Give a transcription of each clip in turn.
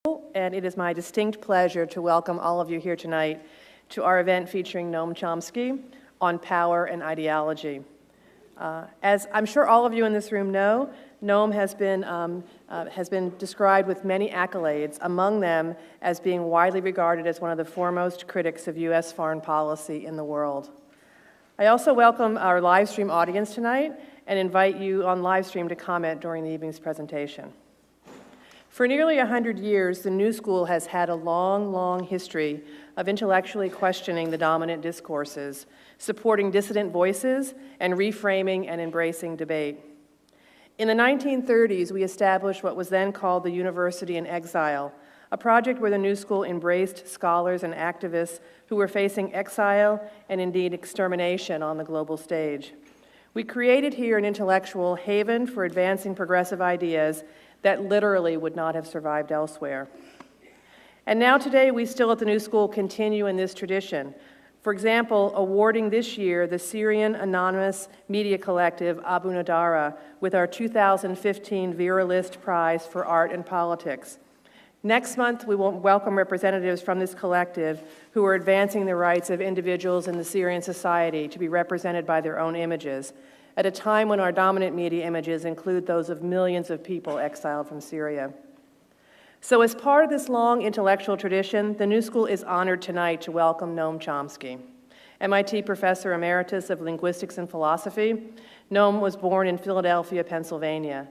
And it is my distinct pleasure to welcome all of you here tonight to our event featuring Noam Chomsky on power and ideology. As I'm sure all of you in this room know, Noam has been described with many accolades, among them as being widely regarded as one of the foremost critics of U.S. foreign policy in the world. I also welcome our live stream audience tonight and invite you on live stream to comment during the evening's presentation. For nearly 100 years, the New School has had a long, long history of intellectually questioning the dominant discourses, supporting dissident voices, and reframing and embracing debate. In the 1930s, we established what was then called the University in Exile, a project where the New School embraced scholars and activists who were facing exile and indeed extermination on the global stage. We created here an intellectual haven for advancing progressive ideas that literally would not have survived elsewhere. And now today, we still at the New School continue in this tradition. For example, awarding this year the Syrian anonymous media collective Abu Nadara with our 2015 Vera List Prize for Art and Politics. Next month, we will welcome representatives from this collective who are advancing the rights of individuals in the Syrian society to be represented by their own images, at a time when our dominant media images include those of millions of people exiled from Syria. So as part of this long intellectual tradition, the New School is honored tonight to welcome Noam Chomsky. MIT Professor Emeritus of Linguistics and Philosophy, Noam was born in Philadelphia, Pennsylvania.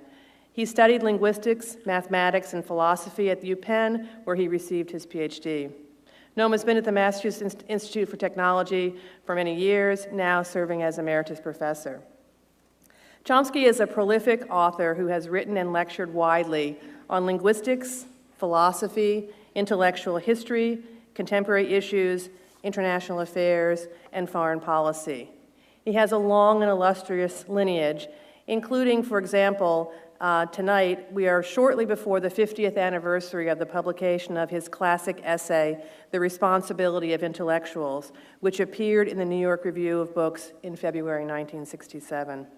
He studied linguistics, mathematics, and philosophy at the UPenn, where he received his PhD. Noam has been at the Massachusetts Institute for Technology for many years, now serving as Emeritus Professor. Chomsky is a prolific author who has written and lectured widely on linguistics, philosophy, intellectual history, contemporary issues, international affairs, and foreign policy. He has a long and illustrious lineage, including, for example, tonight we are shortly before the 50th anniversary of the publication of his classic essay, The Responsibility of Intellectuals, which appeared in the New York Review of Books in February 1967.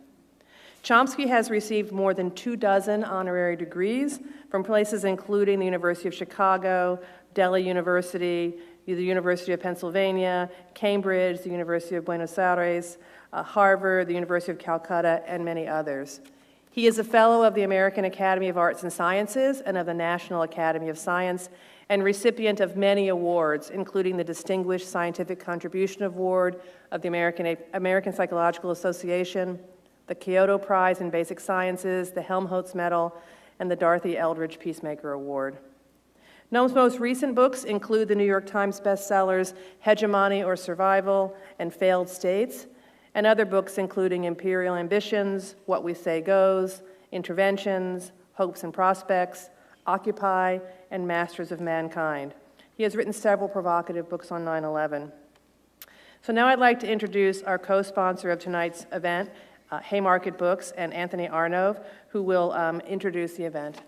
Chomsky has received more than 24 honorary degrees from places including the University of Chicago, Delhi University, the University of Pennsylvania, Cambridge, the University of Buenos Aires, Harvard, the University of Calcutta, and many others. He is a fellow of the American Academy of Arts and Sciences and of the National Academy of Science, and recipient of many awards, including the Distinguished Scientific Contribution Award of the American Psychological Association, the Kyoto Prize in Basic Sciences, the Helmholtz Medal, and the Dorothy Eldridge Peacemaker Award. Noam's most recent books include the New York Times bestsellers Hegemony or Survival and Failed States, and other books including Imperial Ambitions, What We Say Goes, Interventions, Hopes and Prospects, Occupy, and Masters of Mankind. He has written several provocative books on 9/11. So now I'd like to introduce our co-sponsor of tonight's event, Haymarket Books, and Anthony Arnove, who will introduce the event.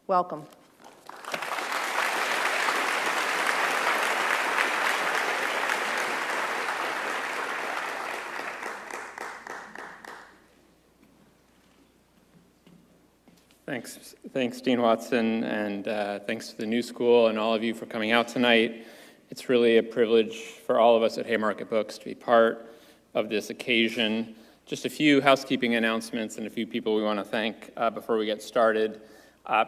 Welcome. Thanks, Dean Watson, and thanks to the New School and all of you for coming out tonight. It's really a privilege for all of us at Haymarket Books to be part of this occasion. Just a few housekeeping announcements and a few people we want to thank before we get started.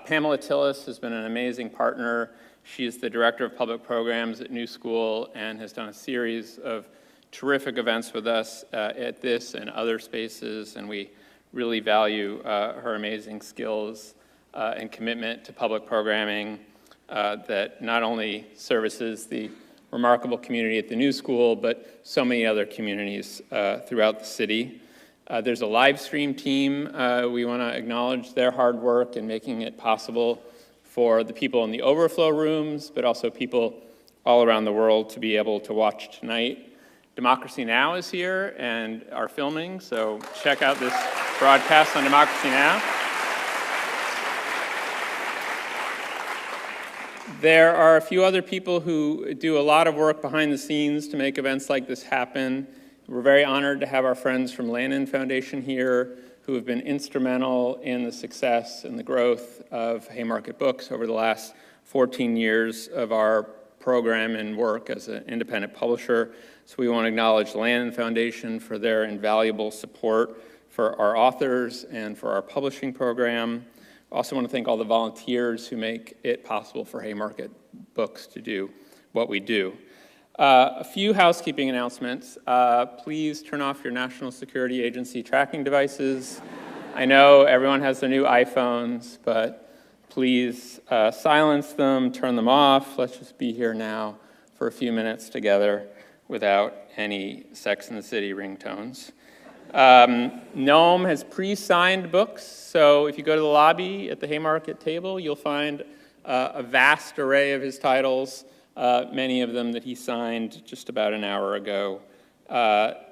Pamela Tillis has been an amazing partner. She is the Director of Public Programs at New School and has done a series of terrific events with us at this and other spaces, and we really value her amazing skills and commitment to public programming that not only services the remarkable community at the New School, but so many other communities throughout the city. There's a live stream team. We want to acknowledge their hard work in making it possible for the people in the overflow rooms, but also people all around the world to be able to watch tonight. Democracy Now! Is here and are filming, so check out this broadcast on Democracy Now! There are a few other people who do a lot of work behind the scenes to make events like this happen. We're very honored to have our friends from Lannan Foundation here who have been instrumental in the success and the growth of Haymarket Books over the last 14 years of our program and work as an independent publisher. So we want to acknowledge Lannan Foundation for their invaluable support for our authors and for our publishing program. I also want to thank all the volunteers who make it possible for Haymarket Books to do what we do. A few housekeeping announcements. Please turn off your National Security Agency tracking devices. I know everyone has their new iPhones, but please silence them, turn them off. Let's just be here now for a few minutes together without any Sex and the City ringtones. Noam has pre-signed books, so if you go to the lobby at the Haymarket table, you'll find a vast array of his titles, many of them that he signed just about an hour ago.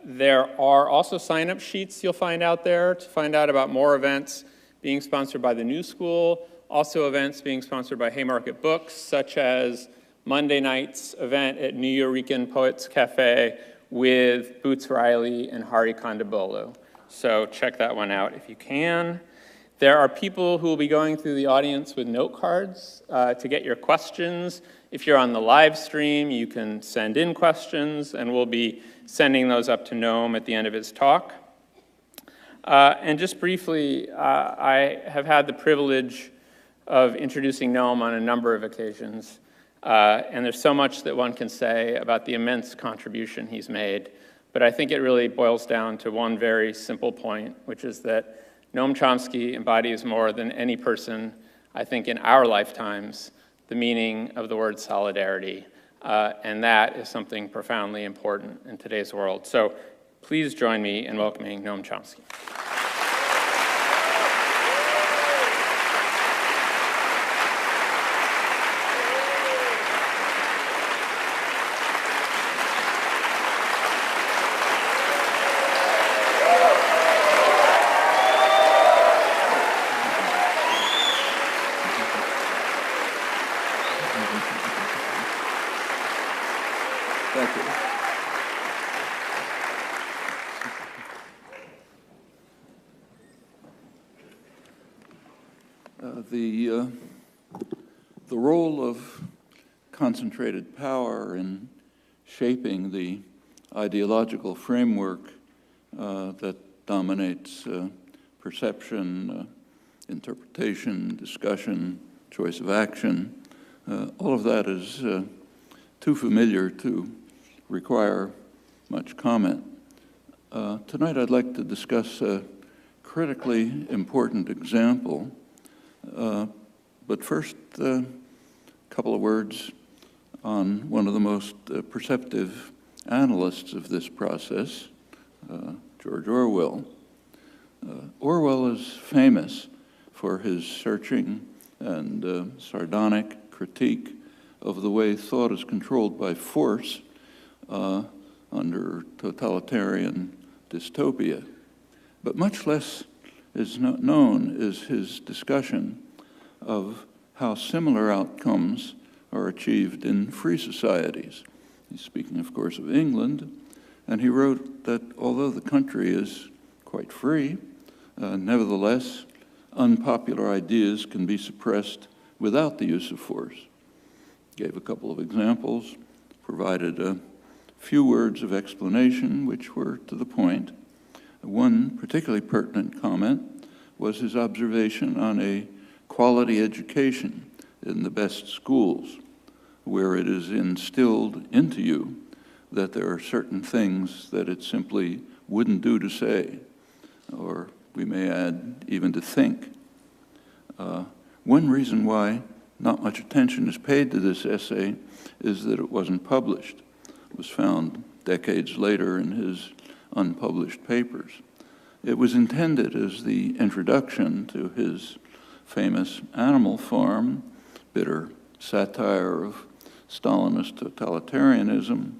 There are also sign-up sheets you'll find out there to find out about more events being sponsored by the New School, also events being sponsored by Haymarket Books, such as Monday night's event at Nuyorican Poets Cafe with Boots Riley and Hari Kondabolu. So check that one out if you can. There are people who will be going through the audience with note cards to get your questions. If you're on the live stream, you can send in questions, and we'll be sending those up to Noam at the end of his talk. And just briefly, I have had the privilege of introducing Noam on a number of occasions. And there's so much that one can say about the immense contribution he's made. But I think it really boils down to one very simple point, which is that Noam Chomsky embodies more than any person, I think, in our lifetimes, the meaning of the word solidarity. And that is something profoundly important in today's world. So please join me in welcoming Noam Chomsky. Thank you. The role of concentrated power in shaping the ideological framework that dominates perception, interpretation, discussion, choice of action, all of that is too familiar to require much comment. Tonight I'd like to discuss a critically important example, but first a couple of words on one of the most perceptive analysts of this process, George Orwell. Orwell is famous for his searching and sardonic critique of the way thought is controlled by force under totalitarian dystopia. But much less is known is his discussion of how similar outcomes are achieved in free societies. He's speaking, of course, of England, and he wrote that although the country is quite free, nevertheless, unpopular ideas can be suppressed without the use of force. Gave a couple of examples, provided a few words of explanation which were to the point. One particularly pertinent comment was his observation on a quality education in the best schools, where it is instilled into you that there are certain things that it simply wouldn't do to say, or we may add, even to think. One reason why not much attention is paid to this essay is that it wasn't published. It was found decades later in his unpublished papers. It was intended as the introduction to his famous Animal Farm, bitter satire of Stalinist totalitarianism.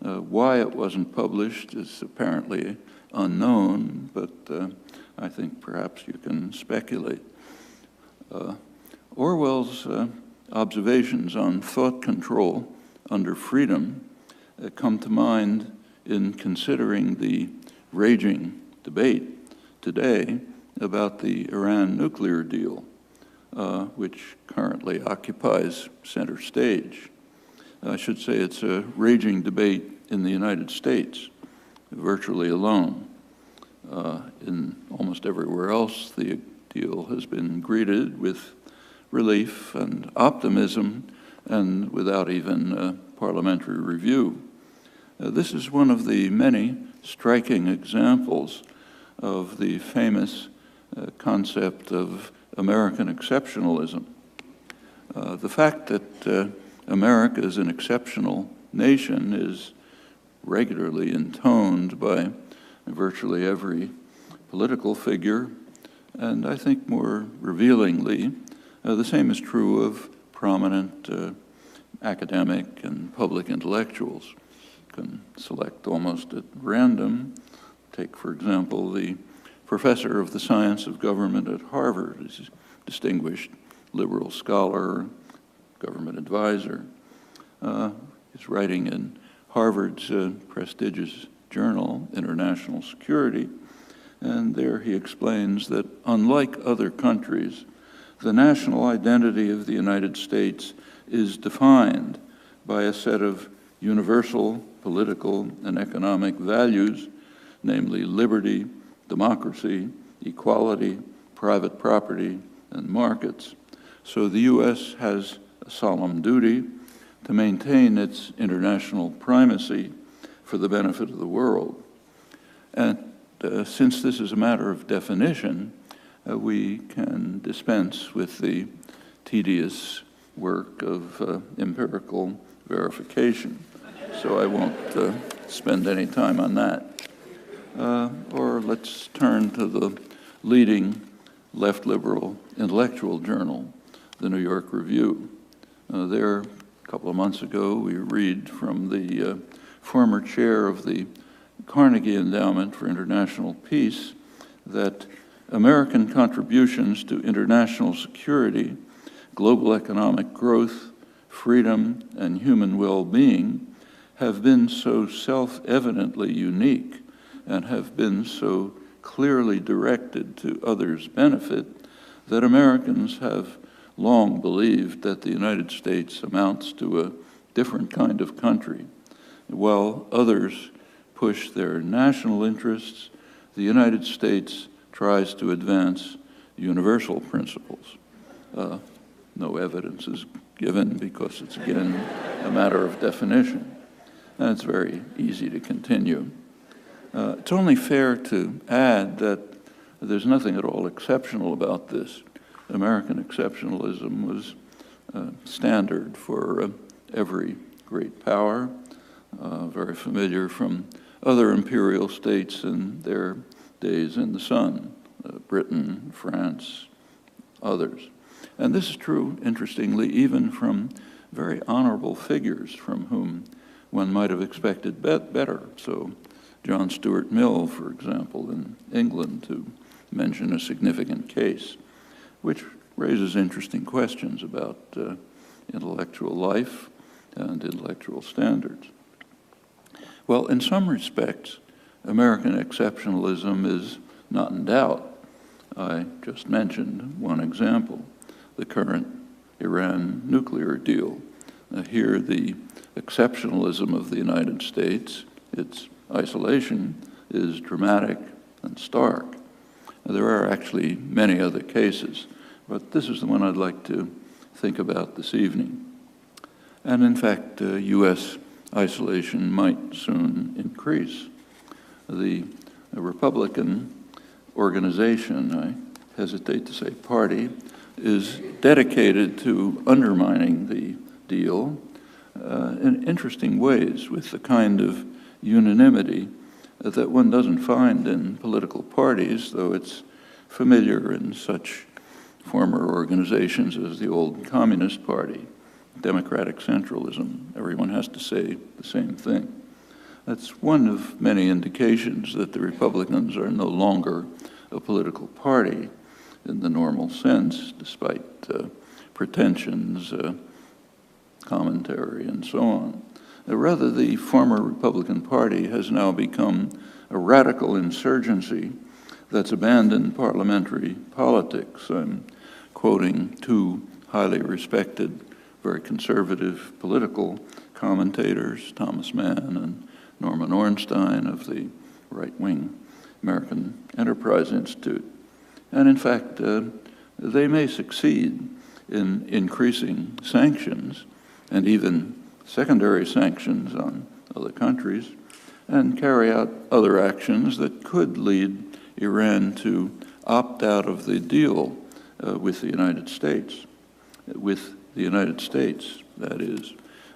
Why it wasn't published is apparently unknown, but I think perhaps you can speculate. Orwell's observations on thought control under freedom come to mind in considering the raging debate today about the Iran nuclear deal. which currently occupies center stage. I should say it's a raging debate in the United States, virtually alone. In almost everywhere else, the deal has been greeted with relief and optimism, and without even parliamentary review. This is one of the many striking examples of the famous concept of American exceptionalism. The fact that America is an exceptional nation is regularly intoned by virtually every political figure, and I think more revealingly, the same is true of prominent academic and public intellectuals. You can select almost at random. Take, for example, the professor of the science of government at Harvard. He's a distinguished liberal scholar, government advisor. He's writing in Harvard's prestigious journal, International Security, and there he explains that unlike other countries, the national identity of the United States is defined by a set of universal political and economic values, namely liberty, democracy, equality, private property, and markets. So the U.S. has a solemn duty to maintain its international primacy for the benefit of the world. And since this is a matter of definition, we can dispense with the tedious work of empirical verification. So I won't spend any time on that. Or let's turn to the leading left liberal intellectual journal, the New York Review. There, a couple of months ago, we read from the former chair of the Carnegie Endowment for International Peace that American contributions to international security, global economic growth, freedom, and human well-being have been so self-evidently unique and have been so clearly directed to others' benefit that Americans have long believed that the United States amounts to a different kind of country. While others push their national interests, the United States tries to advance universal principles. No evidence is given because it's, again, a matter of definition. And it's very easy to continue. It's only fair to add that there's nothing at all exceptional about this. American exceptionalism was standard for every great power, very familiar from other imperial states in their days in the sun, Britain, France, others. And this is true, interestingly, even from very honorable figures from whom one might have expected better. So John Stuart Mill, for example, in England, to mention a significant case, which raises interesting questions about intellectual life and intellectual standards. Well, in some respects, American exceptionalism is not in doubt. I just mentioned one example, the current Iran nuclear deal. Here, the exceptionalism of the United States, its isolation, is dramatic and stark. There are actually many other cases, but this is the one I'd like to think about this evening. And in fact, U.S. isolation might soon increase. The Republican organization, I hesitate to say party, is dedicated to undermining the deal in interesting ways with the kind of unanimity that one doesn't find in political parties, though it's familiar in such former organizations as the old Communist Party, democratic centralism. Everyone has to say the same thing. That's one of many indications that the Republicans are no longer a political party in the normal sense, despite pretensions, commentary, and so on. Rather, the former Republican Party has now become a radical insurgency that's abandoned parliamentary politics. I'm quoting two highly respected, very conservative political commentators, Thomas Mann and Norman Ornstein of the right-wing American Enterprise Institute. And in fact, they may succeed in increasing sanctions and even secondary sanctions on other countries and carry out other actions that could lead Iran to opt out of the deal with the United States. That is.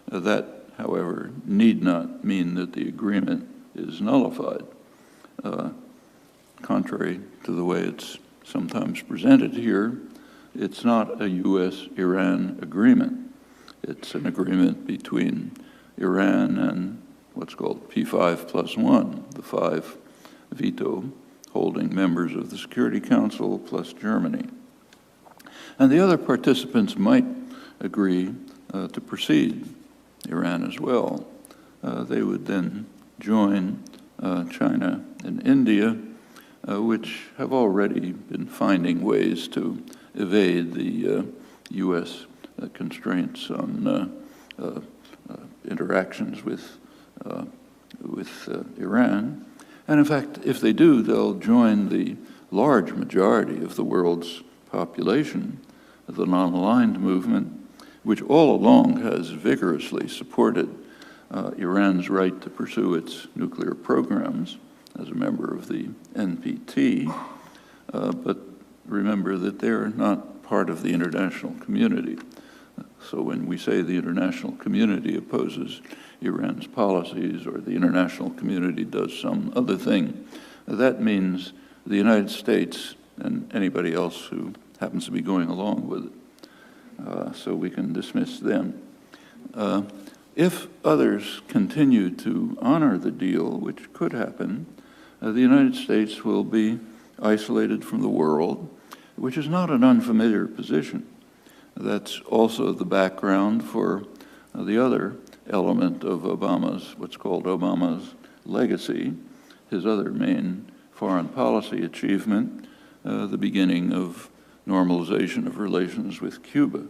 That, however, need not mean that the agreement is nullified. Contrary to the way it's sometimes presented here, it's not a U.S.-Iran agreement. It's an agreement between Iran and what's called P5+1, the 5 veto-holding members of the Security Council plus Germany. And the other participants might agree to proceed, Iran as well. They would then join China and India, which have already been finding ways to evade the U.S. Constraints on interactions with Iran. And in fact, if they do, they'll join the large majority of the world's population, the non-aligned movement, which all along has vigorously supported Iran's right to pursue its nuclear programs as a member of the NPT. But remember that they're not part of the international community. So when we say the international community opposes Iran's policies or the international community does some other thing, that means the United States and anybody else who happens to be going along with it. So we can dismiss them. If others continue to honor the deal, which could happen, the United States will be isolated from the world, which is not an unfamiliar position. That's also the background for the other element of Obama's, what's called Obama's legacy, his other main foreign policy achievement, the beginning of normalization of relations with Cuba.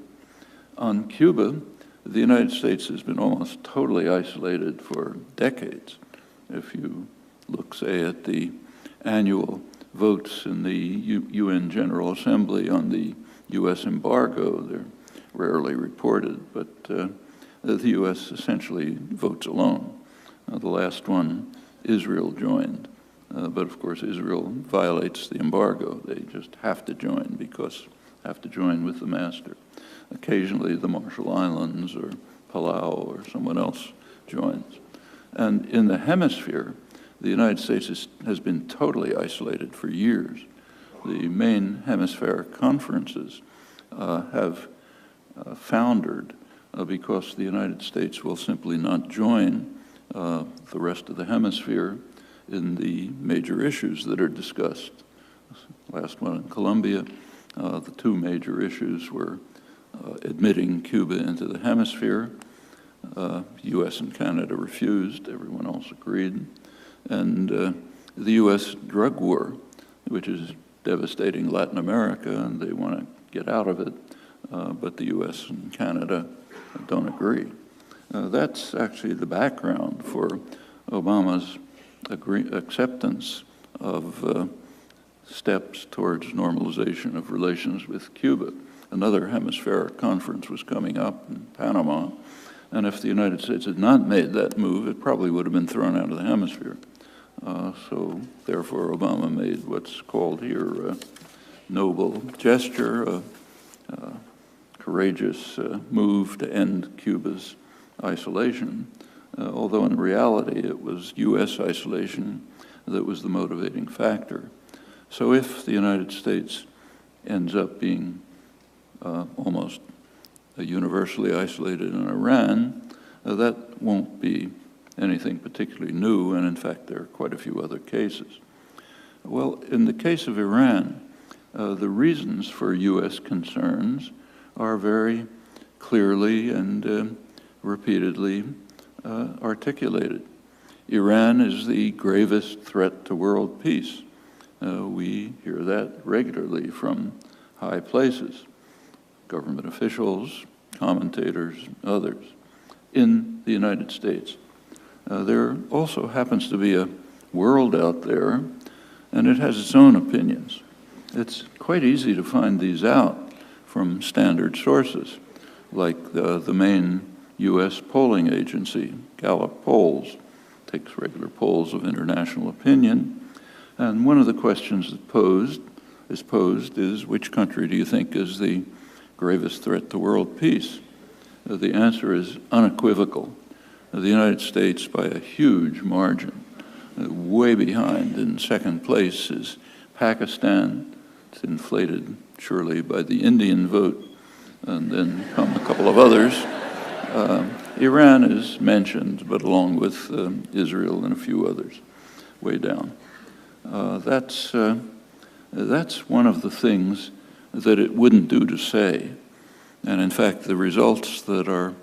On Cuba, the United States has been almost totally isolated for decades. If you look, say, at the annual votes in the UN General Assembly on the U.S. embargo, they're rarely reported, but the U.S. essentially votes alone. The last one, Israel joined, but of course Israel violates the embargo. They just have to join because have to join with the master. Occasionally the Marshall Islands or Palau or someone else joins. And in the hemisphere, the United States has been totally isolated for years. The main hemispheric conferences have foundered because the United States will simply not join the rest of the hemisphere in the major issues that are discussed. Last one in Colombia, the two major issues were admitting Cuba into the hemisphere. U.S. and Canada refused, everyone else agreed. And the U.S. drug war, which is devastating Latin America, and they want to get out of it, but the U.S. and Canada don't agree. That's actually the background for Obama's acceptance of steps towards normalization of relations with Cuba. Another hemispheric conference was coming up in Panama, and if the United States had not made that move, it probably would have been thrown out of the hemisphere. So therefore, Obama made what's called here a noble gesture, a courageous move to end Cuba's isolation, although in reality it was U.S. isolation that was the motivating factor. So if the United States ends up being almost universally isolated in Iran, that won't be anything particularly new, and in fact there are quite a few other cases. Well, in the case of Iran, the reasons for U.S. concerns are very clearly and repeatedly articulated. Iran is the gravest threat to world peace. We hear that regularly from high places. government officials, commentators, others in the United States. There also happens to be a world out there, and it has its own opinions. It's quite easy to find these out from standard sources, like the main U.S. polling agency, Gallup Polls, takes regular polls of international opinion. And one of the questions that is posed is, which country do you think is the gravest threat to world peace? The answer is unequivocal. The United States, by a huge margin, way behind. In second place is Pakistan. It's inflated surely by the Indian vote, and then come a couple of others. Iran is mentioned, but along with Israel and a few others, way down. That's one of the things that it wouldn't do to say. And in fact, the results that are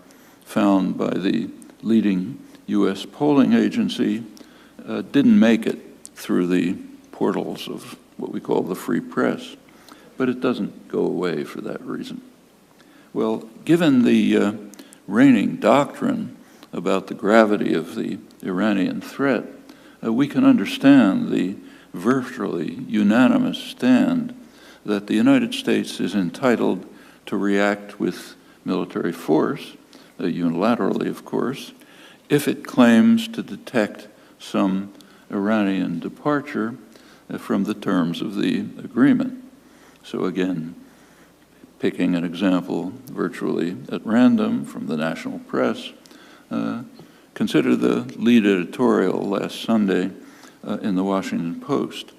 found by the leading U.S. polling agency didn't make it through the portals of what we call the free press, but it doesn't go away for that reason. Well, given the reigning doctrine about the gravity of the Iranian threat, we can understand the virtually unanimous stand that the United States is entitled to react with military force, unilaterally, of course, if it claims to detect some Iranian departure from the terms of the agreement. So again, picking an example virtually at random from the national press, consider the lead editorial last Sunday in the Washington Post.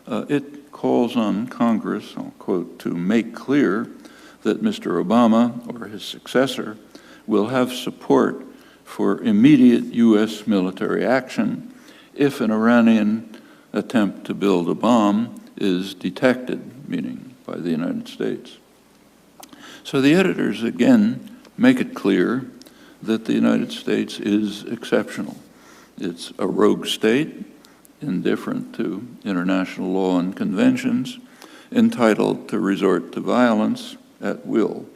It calls on Congress, I'll quote, to make clear that Mr. Obama or his successor will have support for immediate U.S. military action if an Iranian attempt to build a bomb is detected, meaning by the United States. So the editors, again, make it clear that the United States is exceptional. It's a rogue state, indifferent to international law and conventions, entitled to resort to violence at will.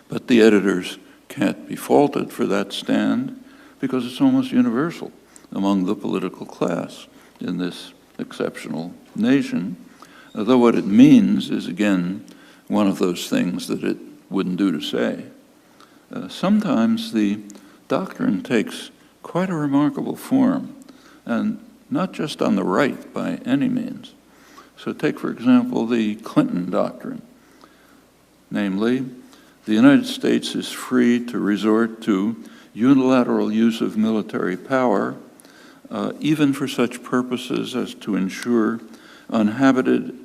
But the editors can't be faulted for that stand because it's almost universal among the political class in this exceptional nation, though what it means is, again, one of those things that it wouldn't do to say. Sometimes the doctrine takes quite a remarkable form, and not just on the right by any means. So take, for example, the Clinton doctrine. Namely, the United States is free to resort to unilateral use of military power, even for such purposes as to ensure uninhibited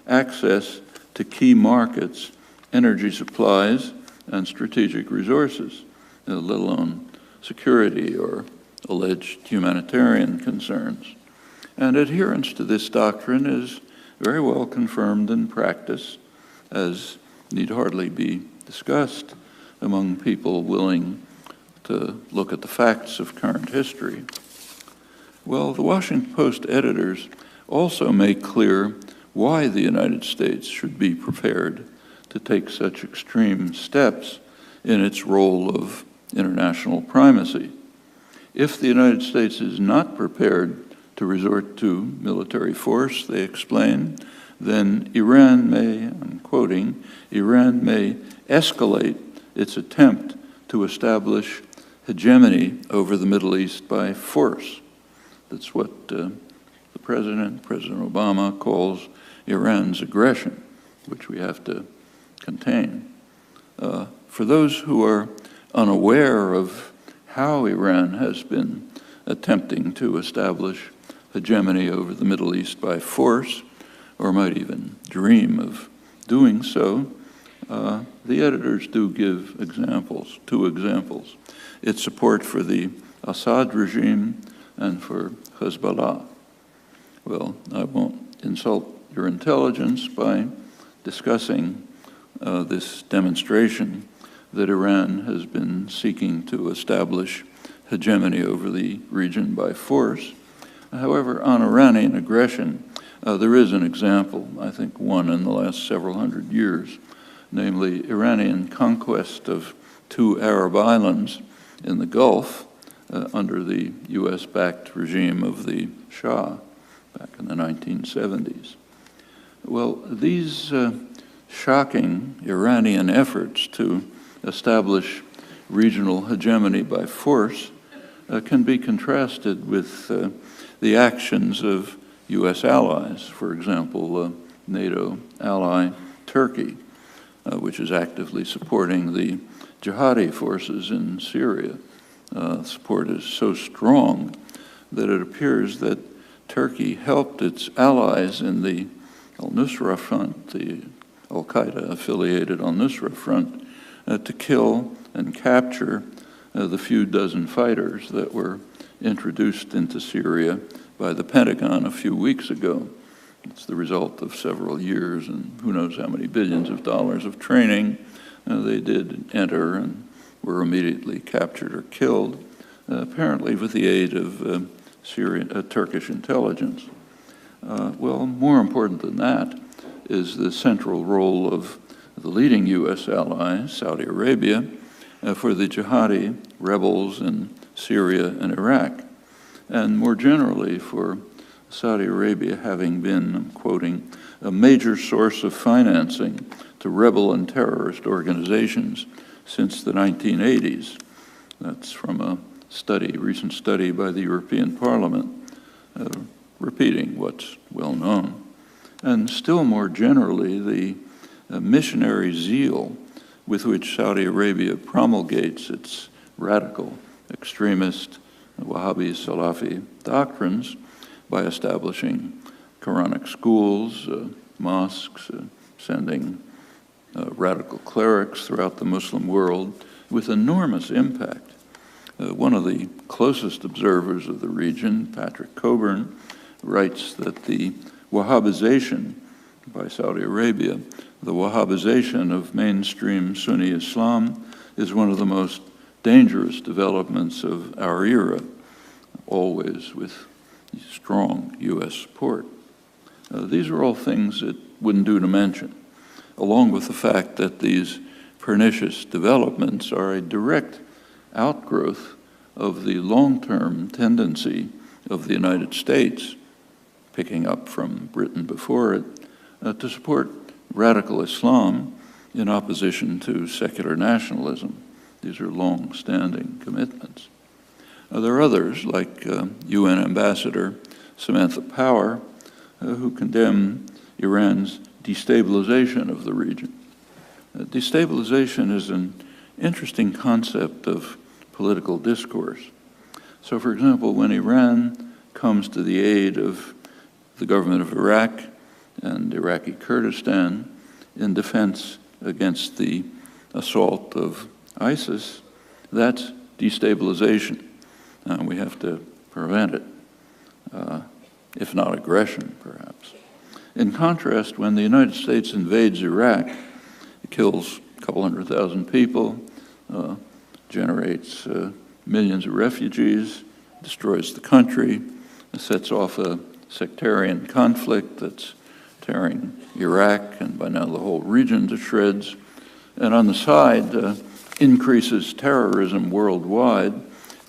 access to key markets, energy supplies, and strategic resources, let alone security or alleged humanitarian concerns. And adherence to this doctrine is very well confirmed in practice, as need hardly be discussed among people willing to look at the facts of current history. Well, the Washington Post editors also make clear why the United States should be prepared to take such extreme steps in its role of international primacy. If the United States is not prepared to resort to military force, they explain, then Iran may, I'm quoting, Iran may escalate its attempt to establish hegemony over the Middle East by force. That's what the President Obama, calls Iran's aggression, which we have to contain. For those who are unaware of how Iran has been attempting to establish hegemony over the Middle East by force, or might even dream of doing so, the editors do give examples, two examples. Its support for the Assad regime and for Hezbollah. Well, I won't insult your intelligence by discussing this demonstration that Iran has been seeking to establish hegemony over the region by force. However, on Iranian aggression, There is an example, I think one in the last several hundred years, namely Iranian conquest of 2 Arab islands in the Gulf under the US-backed regime of the Shah back in the 1970s. Well, these shocking Iranian efforts to establish regional hegemony by force can be contrasted with the actions of U.S. allies. For example, NATO ally Turkey, which is actively supporting the jihadi forces in Syria. Support is so strong that it appears that Turkey helped its allies in the al-Nusra Front, the al-Qaeda-affiliated al-Nusra Front, to kill and capture the few dozen fighters that were introduced into Syria by the Pentagon a few weeks ago. It's the result of several years and who knows how many billions of dollars of training. They did enter and were immediately captured or killed, apparently with the aid of Turkish intelligence. Well, more important than that is the central role of the leading U.S. ally, Saudi Arabia, for the jihadi rebels in Syria and Iraq, and more generally for Saudi Arabia having been, I'm quoting, a major source of financing to rebel and terrorist organizations since the 1980s. That's from a recent study by the European Parliament, repeating what's well known. And still more generally, the missionary zeal with which Saudi Arabia promulgates its radical, extremist, Wahhabi Salafi doctrines by establishing Quranic schools, mosques, sending radical clerics throughout the Muslim world with enormous impact. One of the closest observers of the region, Patrick Coburn, writes that the Wahhabization by Saudi Arabia, the Wahhabization of mainstream Sunni Islam is one of the most dangerous developments of our era, always with strong U.S. support. These are all things that wouldn't do to mention, along with the fact that these pernicious developments are a direct outgrowth of the long-term tendency of the United States, picking up from Britain before it, to support radical Islam in opposition to secular nationalism. These are long-standing commitments. There are others, like UN Ambassador Samantha Power, who condemn Iran's destabilization of the region. Destabilization is an interesting concept of political discourse. So, for example, when Iran comes to the aid of the government of Iraq and Iraqi Kurdistan in defense against the assault of ISIS, that's destabilization. We have to prevent it, if not aggression, perhaps. In contrast, when the United States invades Iraq, it kills a couple 100,000 people, generates millions of refugees, destroys the country, sets off a sectarian conflict that's tearing Iraq and by now the whole region to shreds, and on the side increases terrorism worldwide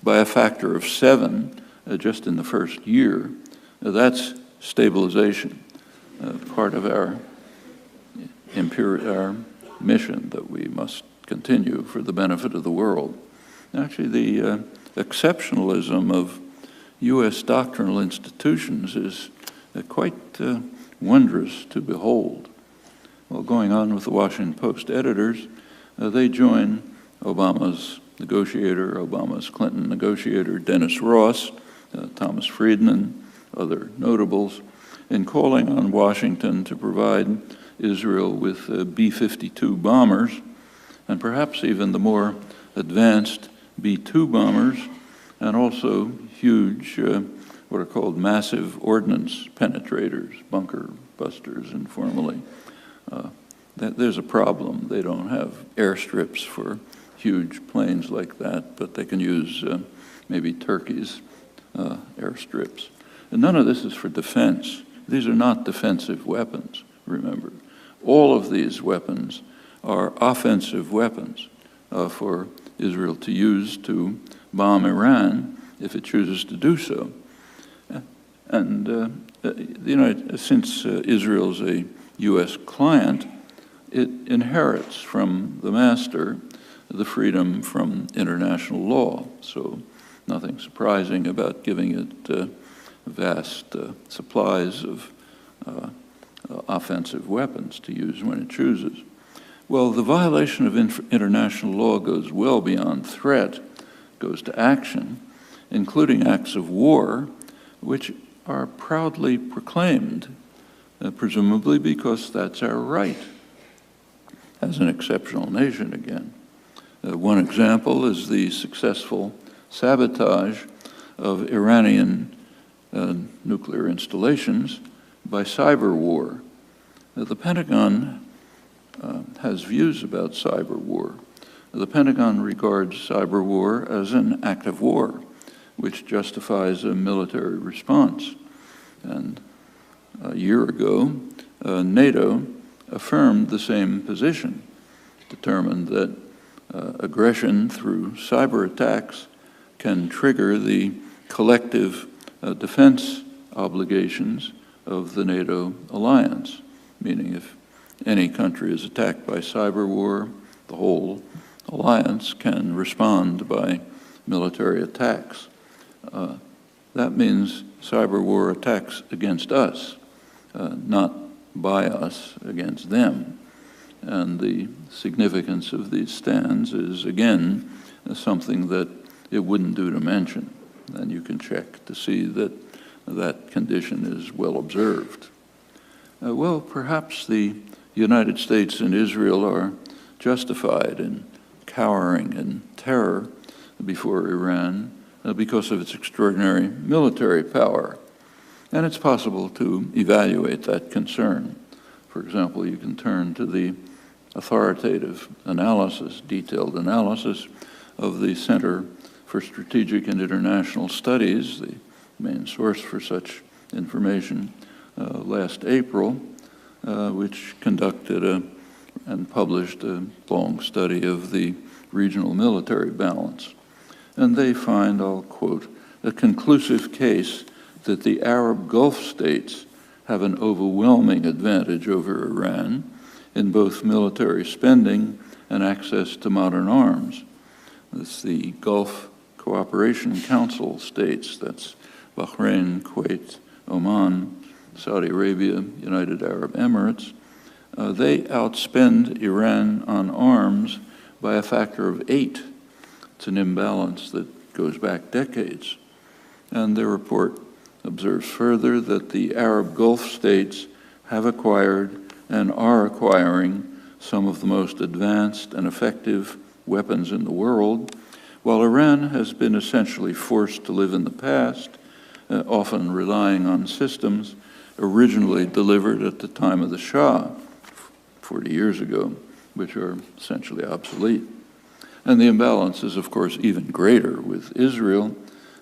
by a factor of 7 just in the first year. That's stabilization, part of our mission that we must continue for the benefit of the world. Actually, the exceptionalism of U.S. doctrinal institutions is quite wondrous to behold. Well, going on with the Washington Post editors, they join Obama's Clinton negotiator, Dennis Ross, Thomas Friedman, other notables, in calling on Washington to provide Israel with B-52 bombers, and perhaps even the more advanced B-2 bombers, and also huge, what are called massive ordnance penetrators, bunker busters informally. There's a problem. They don't have airstrips for huge planes like that, but they can use maybe Turkey's airstrips. And none of this is for defense. These are not defensive weapons, remember. All of these weapons are offensive weapons for Israel to use to bomb Iran if it chooses to do so. And since Israel's a U.S. client, it inherits from the master the freedom from international law. So nothing surprising about giving it vast supplies of offensive weapons to use when it chooses. Well, the violation of international law goes well beyond threat, goes to action, including acts of war, which are proudly proclaimed, presumably because that's our right as an exceptional nation again. One example is the successful sabotage of Iranian nuclear installations by cyber war. The Pentagon has views about cyber war. The Pentagon regards cyber war as an act of war, which justifies a military response. And a year ago, NATO affirmed the same position, determined that aggression through cyber attacks can trigger the collective defense obligations of the NATO alliance, meaning if any country is attacked by cyber war, the whole alliance can respond by military attacks. That means cyber war attacks against us, not by us against them. And the significance of these stands is, again, something that it wouldn't do to mention. And you can check to see that that condition is well observed. Well, perhaps the United States and Israel are justified in cowering in terror before Iran because of its extraordinary military power. And it's possible to evaluate that concern. For example, you can turn to the authoritative analysis, detailed analysis of the Center for Strategic and International Studies, the main source for such information, last April, which conducted and published a long study of the regional military balance. And they find, I'll quote, a conclusive case that the Arab Gulf states have an overwhelming advantage over Iran in both military spending and access to modern arms. That's the Gulf Cooperation Council states, that's Bahrain, Kuwait, Oman, Saudi Arabia, United Arab Emirates. They outspend Iran on arms by a factor of 8. It's an imbalance that goes back decades. And their report observes further that the Arab Gulf states have acquired and are acquiring some of the most advanced and effective weapons in the world, while Iran has been essentially forced to live in the past, often relying on systems originally delivered at the time of the Shah, 40 years ago, which are essentially obsolete. And the imbalance is, of course, even greater with Israel,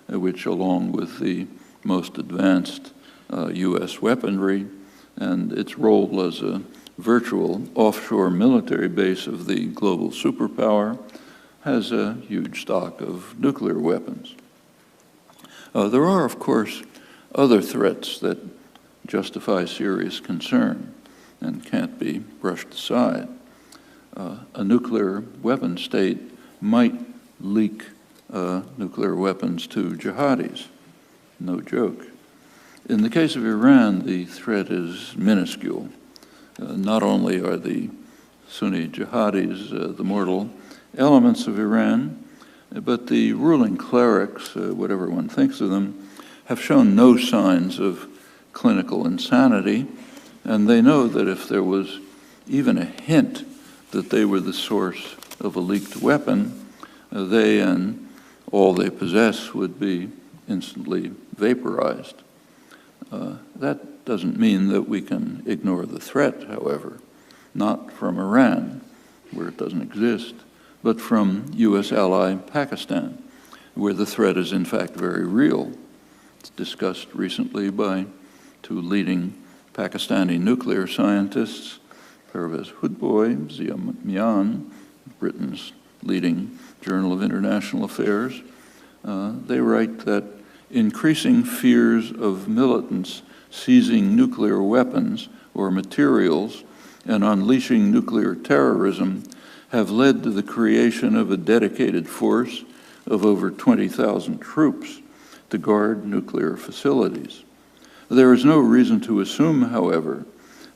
which, along with the most advanced U.S. weaponry and its role as a virtual offshore military base of the global superpower, has a huge stock of nuclear weapons. There are, of course, other threats that justify serious concern and can't be brushed aside. A nuclear weapon state might leak nuclear weapons to jihadis. No joke. In the case of Iran, the threat is minuscule. Not only are the Sunni jihadis the mortal elements of Iran, but the ruling clerics, whatever one thinks of them, have shown no signs of clinical insanity, and they know that if there was even a hint that they were the source of a leaked weapon, they and all they possess would be instantly vaporized. That doesn't mean that we can ignore the threat, however, not from Iran, where it doesn't exist, but from U.S. ally Pakistan, where the threat is in fact very real. It's discussed recently by two leading Pakistani nuclear scientists, Pervez Hoodbhoy, Zia Mian, Britain's leading Journal of International Affairs. They write that increasing fears of militants seizing nuclear weapons or materials and unleashing nuclear terrorism have led to the creation of a dedicated force of over 20,000 troops to guard nuclear facilities. There is no reason to assume, however,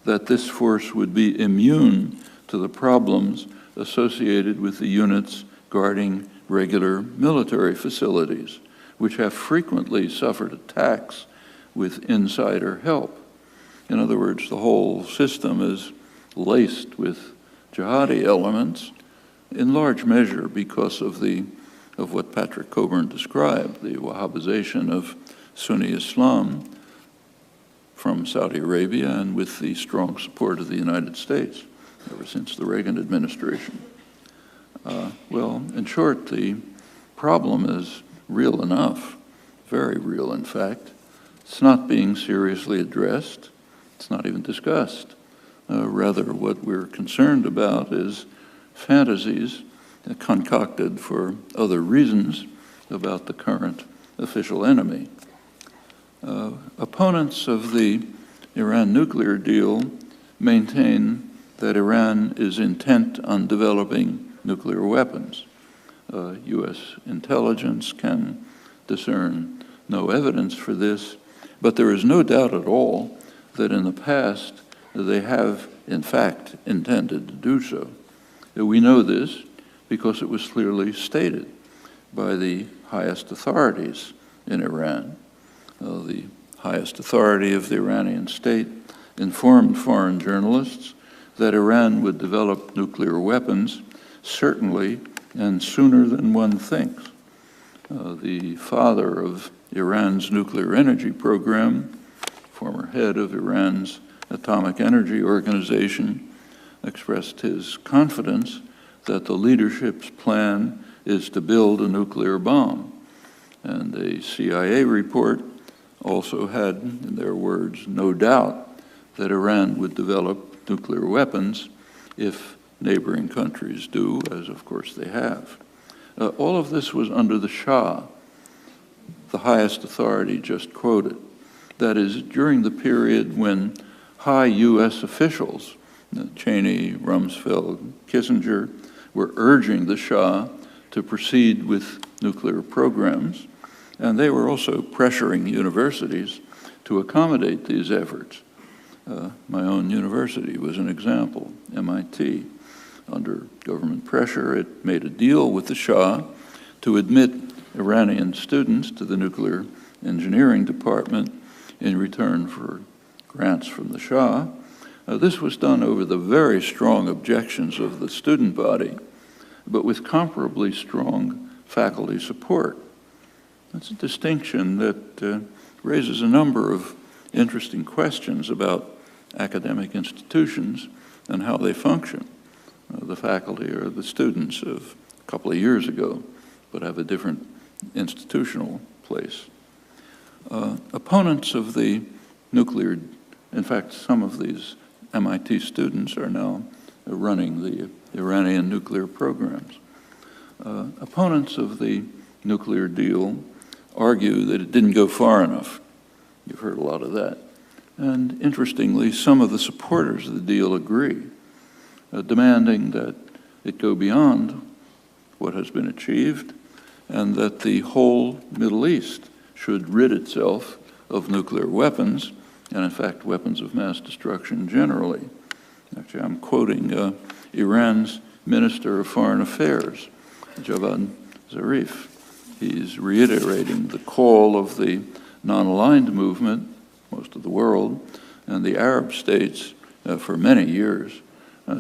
that this force would be immune to the problems associated with the units guarding regular military facilities, which have frequently suffered attacks with insider help. In other words, the whole system is laced with jihadi elements, in large measure because of what Patrick Coburn described, the Wahhabization of Sunni Islam from Saudi Arabia and with the strong support of the United States ever since the Reagan administration. Well, in short, the problem is real enough, very real, in fact. It's not being seriously addressed. It's not even discussed. Rather, what we're concerned about is fantasies concocted for other reasons about the current official enemy. Opponents of the Iran nuclear deal maintain that Iran is intent on developing nuclear weapons. U.S. intelligence can discern no evidence for this, but there is no doubt at all that in the past they have, in fact, intended to do so. We know this because it was clearly stated by the highest authorities in Iran. The highest authority of the Iranian state informed foreign journalists that Iran would develop nuclear weapons certainly and sooner than one thinks. The father of Iran's nuclear energy program, former head of Iran's Atomic Energy Organization, expressed his confidence that the leadership's plan is to build a nuclear bomb. And a CIA report also had, in their words, no doubt that Iran would develop nuclear weapons if neighboring countries do, as of course they have. All of this was under the Shah, the highest authority just quoted. That is, during the period when high U.S. officials, Cheney, Rumsfeld, Kissinger, were urging the Shah to proceed with nuclear programs, and they were also pressuring universities to accommodate these efforts. My own university was an example, MIT. Under government pressure, it made a deal with the Shah to admit Iranian students to the nuclear engineering department in return for grants from the Shah. This was done over the very strong objections of the student body, but with comparably strong faculty support. That's a distinction that raises a number of interesting questions about academic institutions and how they function. The faculty are the students of a couple of years ago, but have a different institutional place. Opponents of the nuclear, in fact, some of these MIT students are now running the Iranian nuclear programs. Opponents of the nuclear deal argue that it didn't go far enough. You've heard a lot of that. And interestingly, some of the supporters of the deal agree, demanding that it go beyond what has been achieved and that the whole Middle East should rid itself of nuclear weapons, and in fact, weapons of mass destruction generally. Actually, I'm quoting Iran's Minister of Foreign Affairs, Javad Zarif. He's reiterating the call of the non-aligned movement, most of the world, and the Arab states for many years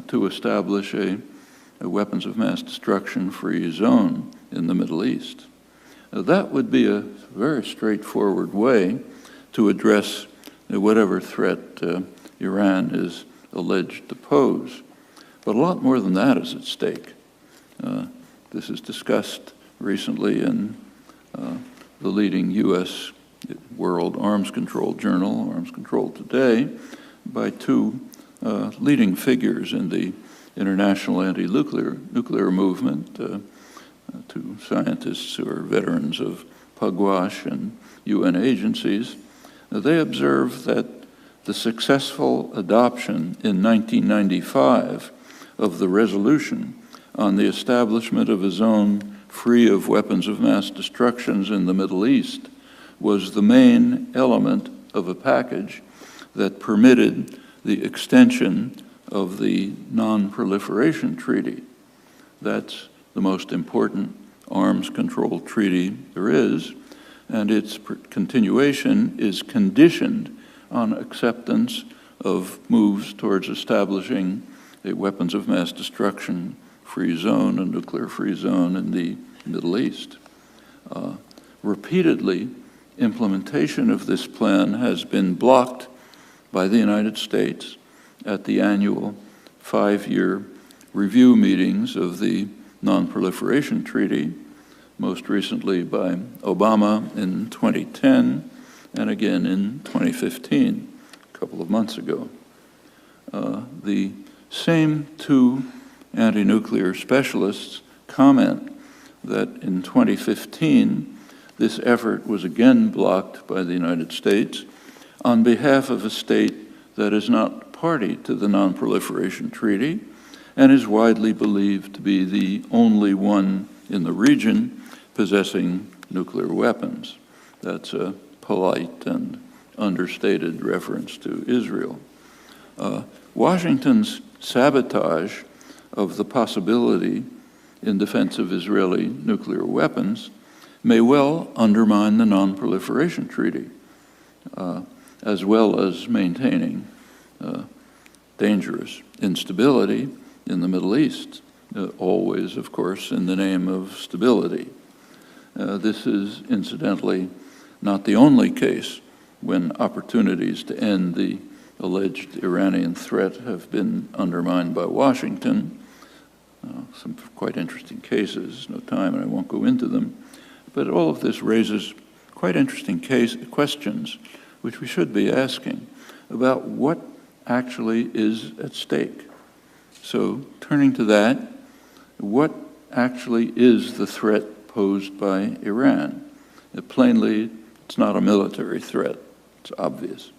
to establish a weapons of mass destruction free zone in the Middle East. That would be a very straightforward way to address whatever threat Iran is alleged to pose. But a lot more than that is at stake. This is discussed recently in the leading U.S. World Arms Control Journal, Arms Control Today, by two leading figures in the international anti-nuclear movement, two scientists who are veterans of Pugwash and UN agencies. They observe that the successful adoption in 1995 of the resolution on the establishment of a zone free of weapons of mass destruction in the Middle East was the main element of a package that permitted the extension of the Non-Proliferation Treaty. That's the most important arms control treaty there is, and its continuation is conditioned on acceptance of moves towards establishing a weapons of mass destruction free zone, a nuclear-free zone in the Middle East. Repeatedly, implementation of this plan has been blocked by the United States at the annual 5-year review meetings of the Non-Proliferation Treaty, most recently by Obama in 2010 and again in 2015, a couple of months ago. The same two anti-nuclear specialists comment that in 2015, this effort was again blocked by the United States on behalf of a state that is not party to the Non-Proliferation Treaty and is widely believed to be the only one in the region possessing nuclear weapons. That's a polite and understated reference to Israel. Washington's sabotage of the possibility in defense of Israeli nuclear weapons may well undermine the Non-Proliferation Treaty, as well as maintaining dangerous instability in the Middle East, always, of course, in the name of stability. This is, incidentally, not the only case when opportunities to end the alleged Iranian threat have been undermined by Washington. Some quite interesting cases, no time, and I won't go into them. But all of this raises quite interesting questions, which we should be asking, about what actually is at stake. So, turning to that, what actually is the threat posed by Iran? Plainly, it's not a military threat. It's obvious.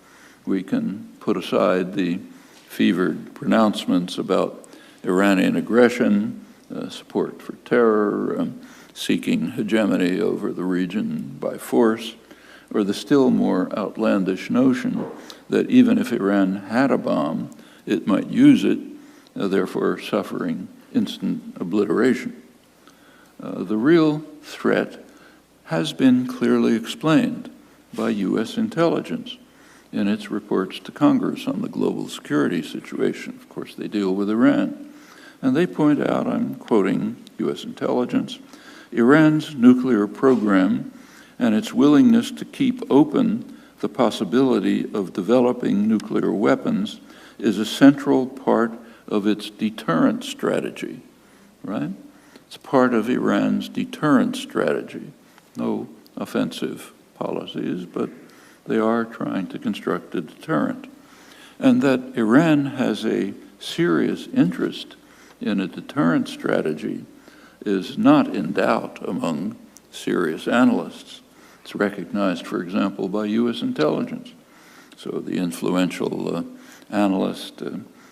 We can put aside the fevered pronouncements about Iranian aggression, support for terror, seeking hegemony over the region by force, or the still more outlandish notion that even if Iran had a bomb, it might use it, therefore suffering instant obliteration. The real threat has been clearly explained by U.S. intelligence in its reports to Congress on the global security situation. Of course, they deal with Iran. And they point out, I'm quoting U.S. intelligence, Iran's nuclear program and its willingness to keep open the possibility of developing nuclear weapons is a central part of its deterrent strategy, right? It's part of Iran's deterrent strategy. No offensive policies, but they are trying to construct a deterrent. And that Iran has a serious interest in a deterrent strategy is not in doubt among serious analysts. It's recognized, for example, by U.S. intelligence. So the influential analyst,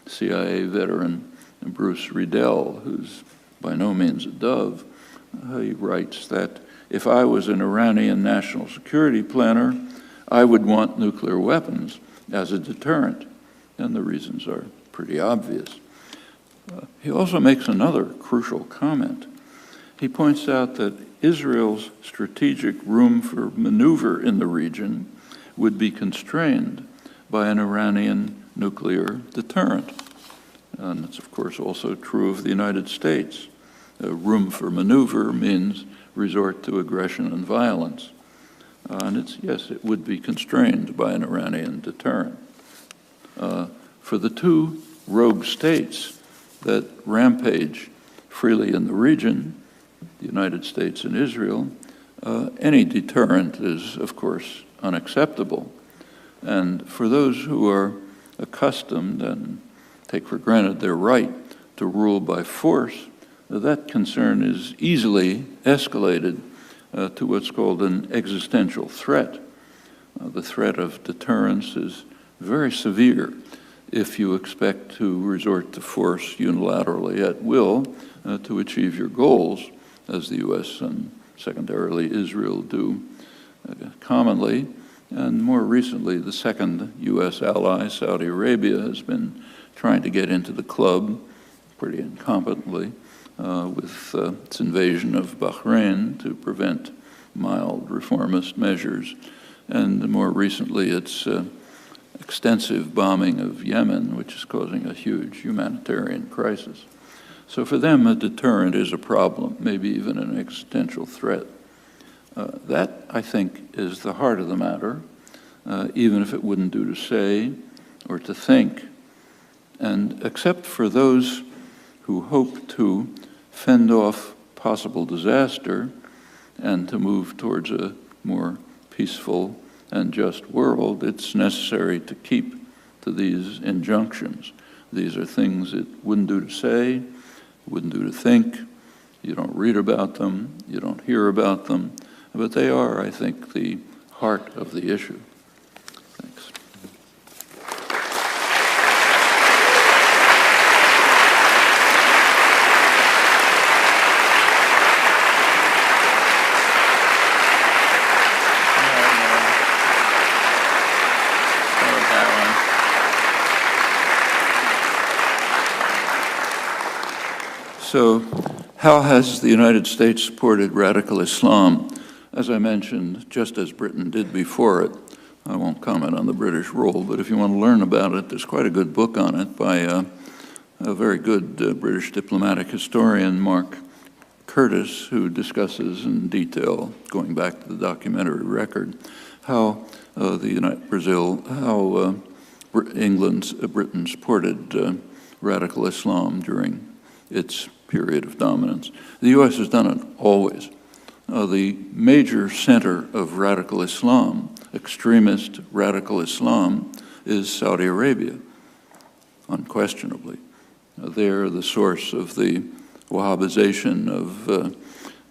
CIA veteran Bruce Riedel, who's by no means a dove, he writes that if I was an Iranian national security planner, I would want nuclear weapons as a deterrent. And the reasons are pretty obvious. He also makes another crucial comment. He points out that Israel's strategic room for maneuver in the region would be constrained by an Iranian nuclear deterrent. And that's, of course, also true of the United States. Room for maneuver means resort to aggression and violence. And yes, it would be constrained by an Iranian deterrent. For the two rogue states that rampage freely in the region, the United States and Israel, any deterrent is, of course, unacceptable. And for those who are accustomed and take for granted their right to rule by force, that concern is easily escalated to what's called an existential threat. The threat of deterrence is very severe if you expect to resort to force unilaterally at will to achieve your goals, as the U.S. and secondarily Israel do commonly. And more recently, the second U.S. ally, Saudi Arabia, has been trying to get into the club pretty incompetently with its invasion of Bahrain to prevent mild reformist measures. And more recently, its extensive bombing of Yemen, which is causing a huge humanitarian crisis. So for them, a deterrent is a problem, maybe even an existential threat. That, I think, is the heart of the matter, even if it wouldn't do to say or to think. And except for those who hope to fend off possible disaster and to move towards a more peaceful and just world, it's necessary to keep to these injunctions. These are things it wouldn't do to say, wouldn't do to think. You don't read about them, you don't hear about them, but they are, I think, the heart of the issue. Thanks. So, how has the United States supported radical Islam? As I mentioned, just as Britain did before it, I won't comment on the British role, but if you want to learn about it, there's quite a good book on it by a very good British diplomatic historian, Mark Curtis, who discusses in detail, going back to the documentary record, how Britain supported radical Islam during its period of dominance. The U.S. has done it always. The major center of radical Islam, extremist radical Islam, is Saudi Arabia, unquestionably. They're the source of the Wahhabization of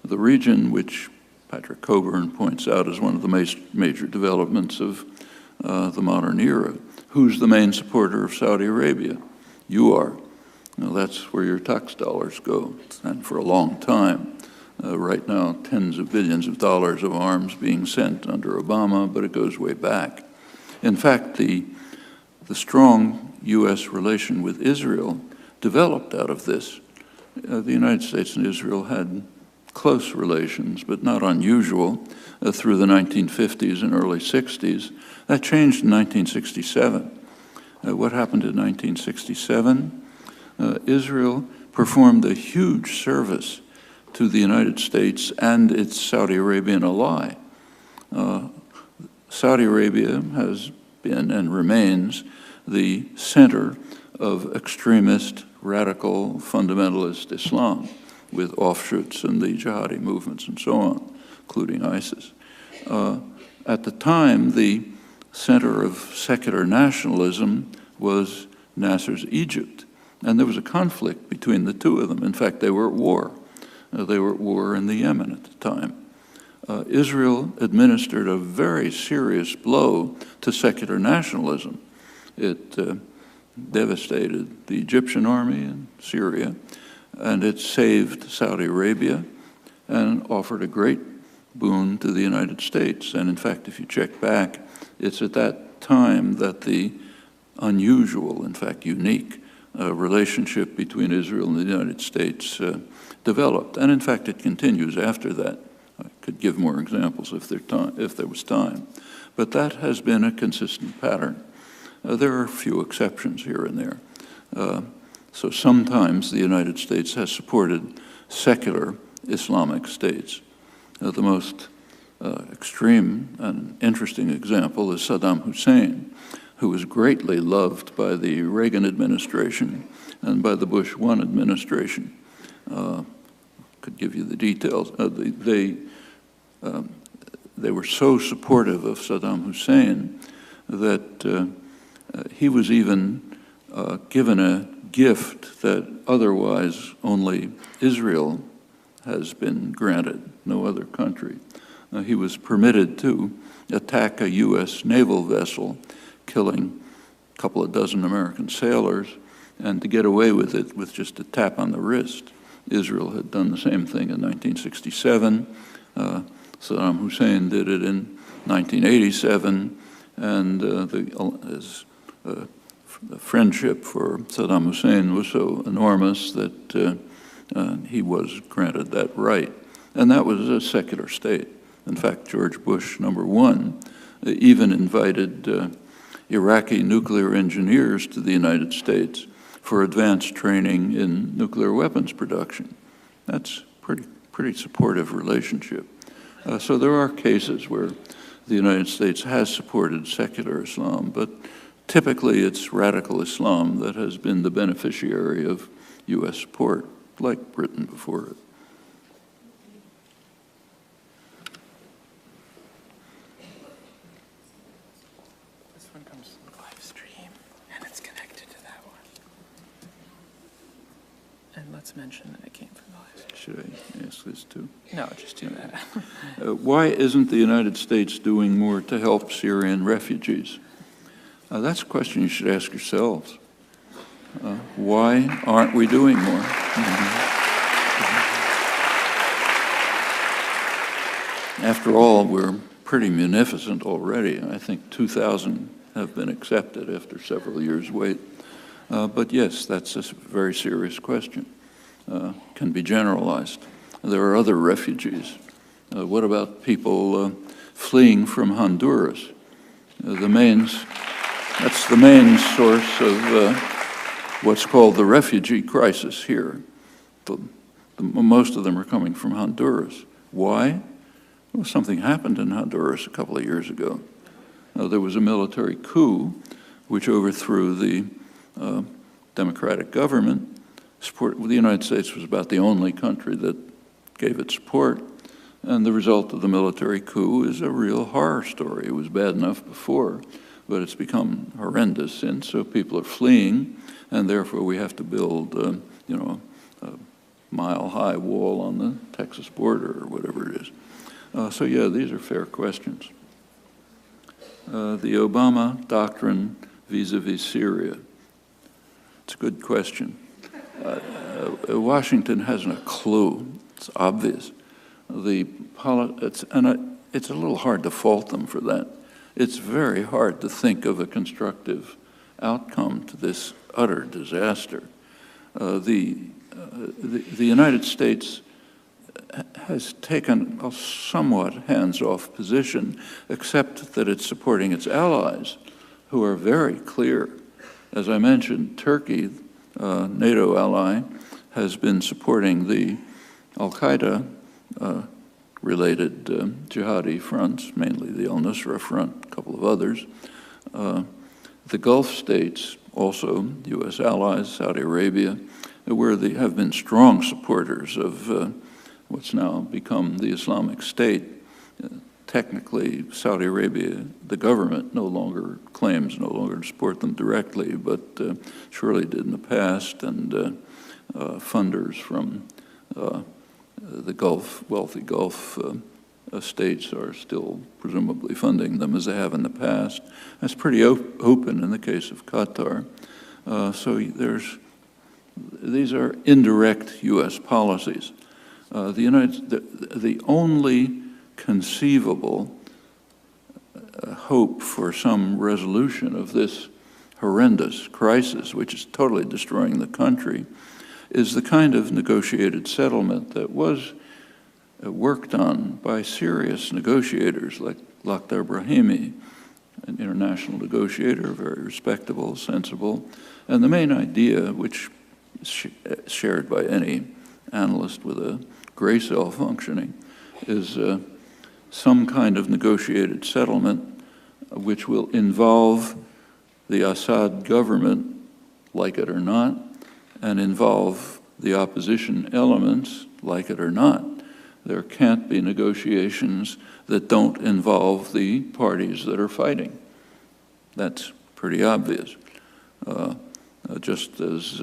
the region, which Patrick Coburn points out as one of the major developments of the modern era. Who's the main supporter of Saudi Arabia? You are. Now, that's where your tax dollars go, and for a long time. Right now, tens of billions of dollars of arms being sent under Obama, but it goes way back. In fact, the strong U.S. relation with Israel developed out of this. The United States and Israel had close relations, but not unusual, through the 1950s and early 60s. That changed in 1967. What happened in 1967? Israel performed a huge service to the United States and its Saudi Arabian ally. Saudi Arabia has been and remains the center of extremist, radical, fundamentalist Islam, with offshoots and the jihadi movements and so on, including ISIS. At the time, the center of secular nationalism was Nasser's Egypt. And there was a conflict between the two of them. In fact, they were at war. They were at war in the Yemen at the time. Israel administered a very serious blow to secular nationalism. It devastated the Egyptian army in Syria, and it saved Saudi Arabia and offered a great boon to the United States. And in fact, if you check back, it's at that time that the unusual, in fact unique, relationship between Israel and the United States developed. And in fact, it continues after that. I could give more examples if there was time. But that has been a consistent pattern. There are a few exceptions here and there. So sometimes the United States has supported secular Islamic states. The most extreme and interesting example is Saddam Hussein, who was greatly loved by the Reagan administration and by the Bush I administration. Could give you the details. they were so supportive of Saddam Hussein that he was even given a gift that otherwise only Israel has been granted, no other country. He was permitted to attack a U.S. naval vessel, killing a couple of dozen American sailors, and to get away with it with just a tap on the wrist. Israel had done the same thing in 1967. Saddam Hussein did it in 1987, and his friendship for Saddam Hussein was so enormous that he was granted that right. And that was a secular state. In fact, George Bush, #1, even invited Iraqi nuclear engineers to the United States for advanced training in nuclear weapons production. That's pretty supportive relationship. So there are cases where the United States has supported secular Islam, but typically it's radical Islam that has been the beneficiary of U.S. support, like Britain before it. This one comes live stream, and it's connected to that one. And let's mention that it came from the live stream. Should I ask this too? No, just do that. Why isn't the United States doing more to help Syrian refugees? That's a question you should ask yourselves. Why aren't we doing more? After all, we're pretty munificent already. I think 2,000 have been accepted after several years' wait. But yes, that's a very serious question. Can be generalized. There are other refugees. What about people fleeing from Honduras? That's the main source of what's called the refugee crisis here. Most of them are coming from Honduras. Why? Well, something happened in Honduras a couple of years ago. There was a military coup which overthrew the democratic government. The United States was about the only country that gave it support, and the result of the military coup is a real horror story. It was bad enough before, but it's become horrendous since, so people are fleeing, and therefore we have to build, a mile-high wall on the Texas border or whatever it is. So yeah, these are fair questions. The Obama doctrine vis-a-vis Syria. It's a good question. Washington hasn't a clue. It's obvious. It's a little hard to fault them for that. It's very hard to think of a constructive outcome to this utter disaster. The United States has taken a somewhat hands-off position, except that it's supporting its allies, who are very clear. As I mentioned, Turkey, NATO ally, has been supporting the al-Qaeda related jihadi fronts, mainly the al-Nusra Front, a couple of others. The Gulf states, also U.S. allies, Saudi Arabia, have been strong supporters of what's now become the Islamic State. Technically, Saudi Arabia, the government, no longer to support them directly, but surely did in the past, and funders from the wealthy Gulf states are still presumably funding them as they have in the past. That's pretty open in the case of Qatar. So these are indirect U.S. policies. The only conceivable hope for some resolution of this horrendous crisis, which is totally destroying the country, is the kind of negotiated settlement that was worked on by serious negotiators like Lakhdar Brahimi, an international negotiator, very respectable, sensible. And the main idea, which is shared by any analyst with a gray cell functioning, is some kind of negotiated settlement which will involve the Assad government, like it or not, and involve the opposition elements, like it or not. there can't be negotiations that don't involve the parties that are fighting. That's pretty obvious. Just as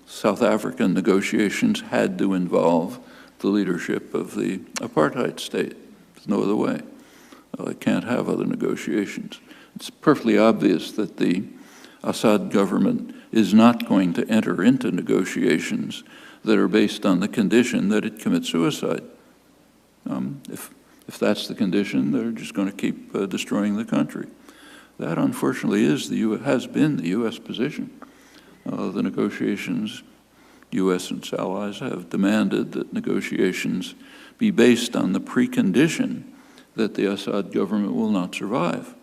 South African negotiations had to involve the leadership of the apartheid state. There's no other way. It can't have other negotiations. It's perfectly obvious that the Assad government is not going to enter into negotiations that are based on the condition that it commits suicide. If that's the condition, they're just going to keep destroying the country. That, unfortunately, has been the U.S. position. The negotiations, U.S. and its allies have demanded that negotiations be based on the precondition that the Assad government will not survive.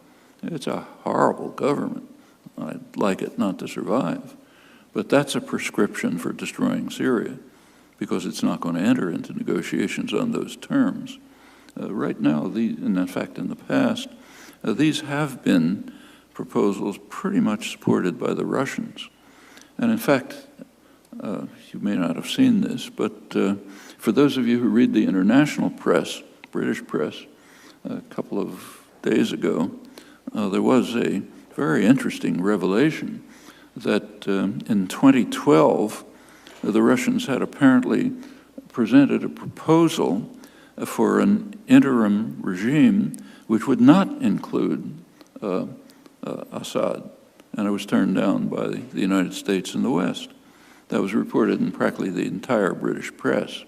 It's a horrible government. I'd like it not to survive. But that's a prescription for destroying Syria, because it's not going to enter into negotiations on those terms. Right now, and in fact in the past, these have been proposals pretty much supported by the Russians. And in fact, you may not have seen this, but for those of you who read the international press, British press, a couple of days ago, there was a very interesting revelation that in 2012, the Russians had apparently presented a proposal for an interim regime which would not include Assad, and it was turned down by the United States and the West. That was reported in practically the entire British press,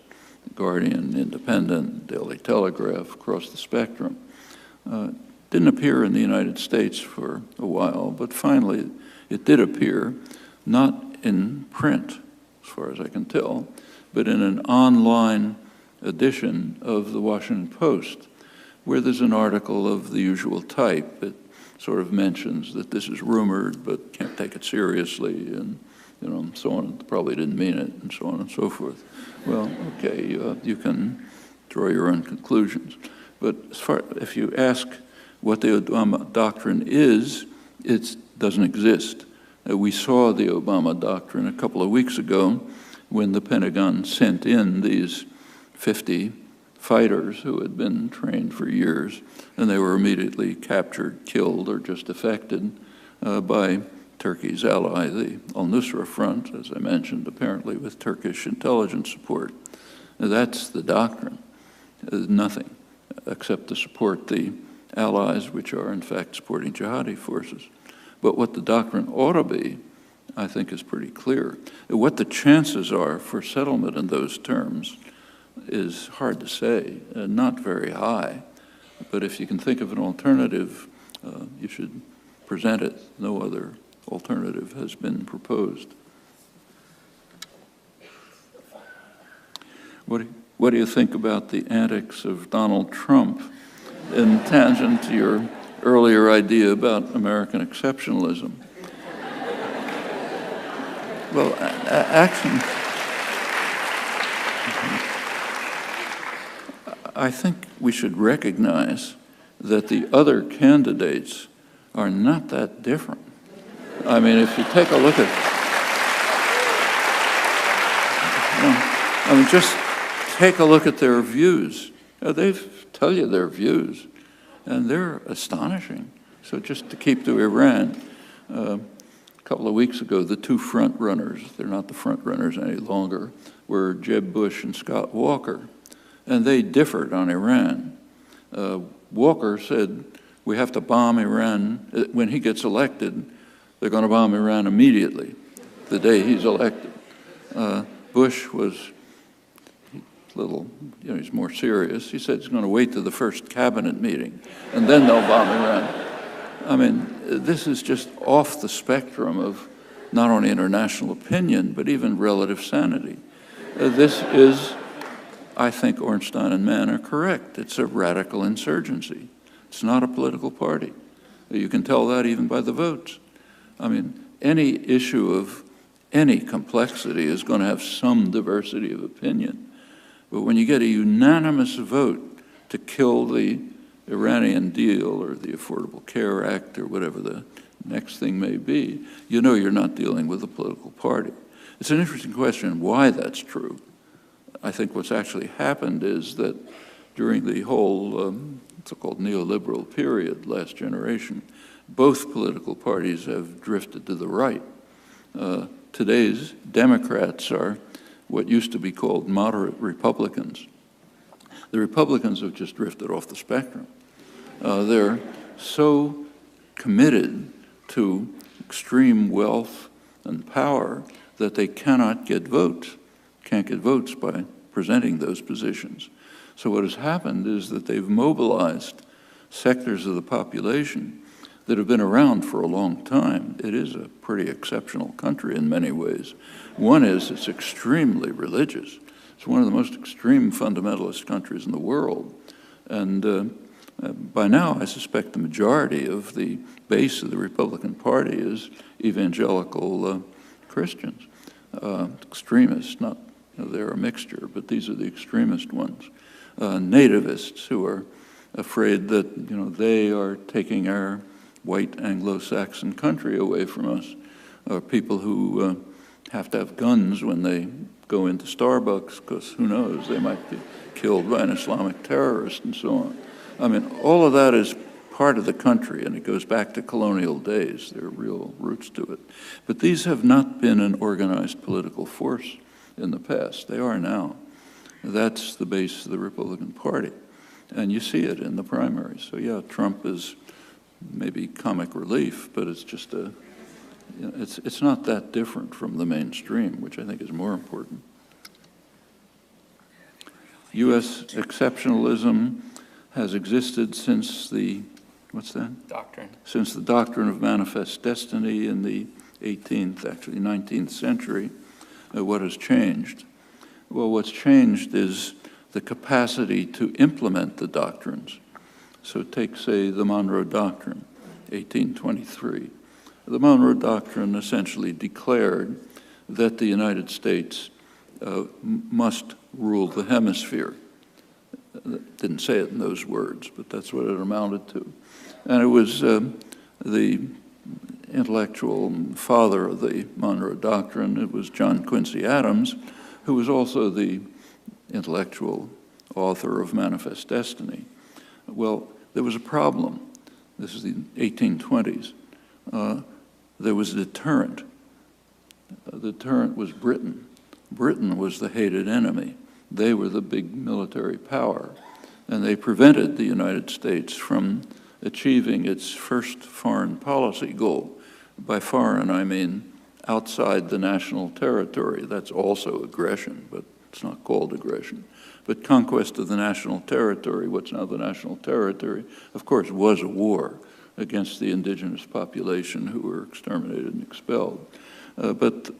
The Guardian, Independent, Daily Telegraph, across the spectrum. Didn't appear in the United States for a while, but finally it did appear, not in print, as far as I can tell, but in an online edition of the Washington Post, where there's an article of the usual type. It sort of mentions that this is rumored, but can't take it seriously, and so on. Probably didn't mean it, and so on and so forth. Well, okay, you can draw your own conclusions. But if you ask what the Obama doctrine is, it doesn't exist. We saw the Obama doctrine a couple of weeks ago when the Pentagon sent in these 50 fighters who had been trained for years, and they were immediately captured, killed, or just defected by Turkey's ally, the al-Nusra Front, as I mentioned, apparently with Turkish intelligence support. That's the doctrine. Nothing except to support the allies, which are in fact supporting jihadi forces. But what the doctrine ought to be, I think, is pretty clear. What the chances are for settlement in those terms is hard to say, not very high. But if you can think of an alternative, you should present it. No other alternative has been proposed. What do you think about the antics of Donald Trump in tangent to your earlier idea about American exceptionalism? Well, I think we should recognize that the other candidates are not that different. I mean, if you take a look at, just take a look at their views. They tell you their views, and they're astonishing. So just to keep to Iran, a couple of weeks ago, the two front runners, they're not the front runners any longer, were Jeb Bush and Scott Walker, and they differed on Iran. Walker said, we have to bomb Iran. When he gets elected, they're going to bomb Iran immediately, the day he's elected. Bush was he's more serious. He said he's going to wait to the first cabinet meeting, and then they'll bomb Iran. I mean, this is just off the spectrum of not only international opinion, but even relative sanity. This is, I think Ornstein and Mann are correct. It's a radical insurgency. It's not a political party. You can tell that even by the votes. I mean, any issue of any complexity is going to have some diversity of opinion. But when you get a unanimous vote to kill the Iranian deal or the Affordable Care Act or whatever the next thing may be, you're not dealing with a political party. It's an interesting question why that's true. I think what's actually happened is that during the whole so-called neoliberal period, last generation, both political parties have drifted to the right. Today's Democrats are what used to be called moderate Republicans. The Republicans have just drifted off the spectrum. They're so committed to extreme wealth and power that they cannot get votes, can't get votes by presenting those positions. So what has happened is that they've mobilized sectors of the population that have been around for a long time. It is a pretty exceptional country in many ways. One is it's extremely religious. It's one of the most extreme fundamentalist countries in the world. And by now, I suspect the majority of the base of the Republican Party is evangelical Christians, extremists, not, they're a mixture, but these are the extremist ones. Nativists who are afraid that, they are taking our white Anglo-Saxon country away from us, or people who have to have guns when they go into Starbucks, because who knows, they might be killed by an Islamic terrorist and so on. I mean, all of that is part of the country, and it goes back to colonial days. There are real roots to it. But these have not been an organized political force in the past. They are now. That's the base of the Republican Party. And you see it in the primaries. So yeah, Trump is maybe comic relief, but it's just it's not that different from the mainstream, which I think is more important. U.S. exceptionalism has existed since the, what's that? Doctrine. Since the doctrine of manifest destiny in the 18th, actually 19th century. What has changed? Well, what's changed is the capacity to implement the doctrines. So take, say, the Monroe Doctrine, 1823. The Monroe Doctrine essentially declared that the United States must rule the hemisphere. Didn't say it in those words, but that's what it amounted to. And it was the intellectual father of the Monroe Doctrine. It was John Quincy Adams, who was also the intellectual author of Manifest Destiny. Well, there was a problem. This is the 1820s. There was a deterrent. The deterrent was Britain. Britain was the hated enemy. They were the big military power, and they prevented the United States from achieving its first foreign policy goal. By foreign, I mean outside the national territory. That's also aggression, but it's not called aggression. But conquest of the national territory, what's now the national territory, of course, was a war against the indigenous population who were exterminated and expelled. But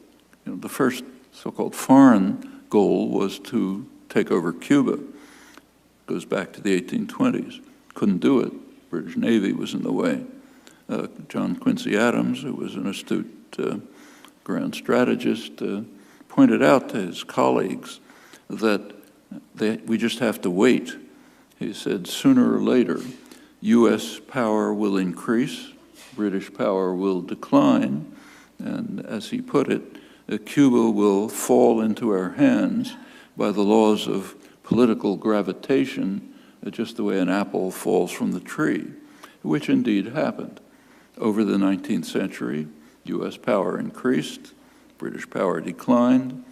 the first so-called foreign goal was to take over Cuba. It goes back to the 1820s. Couldn't do it. British Navy was in the way. John Quincy Adams, who was an astute grand strategist, pointed out to his colleagues that we just have to wait. He said, sooner or later, U.S. power will increase, British power will decline, and as he put it, Cuba will fall into our hands by the laws of political gravitation, just the way an apple falls from the tree, which indeed happened. Over the 19th century, U.S. power increased, British power declined.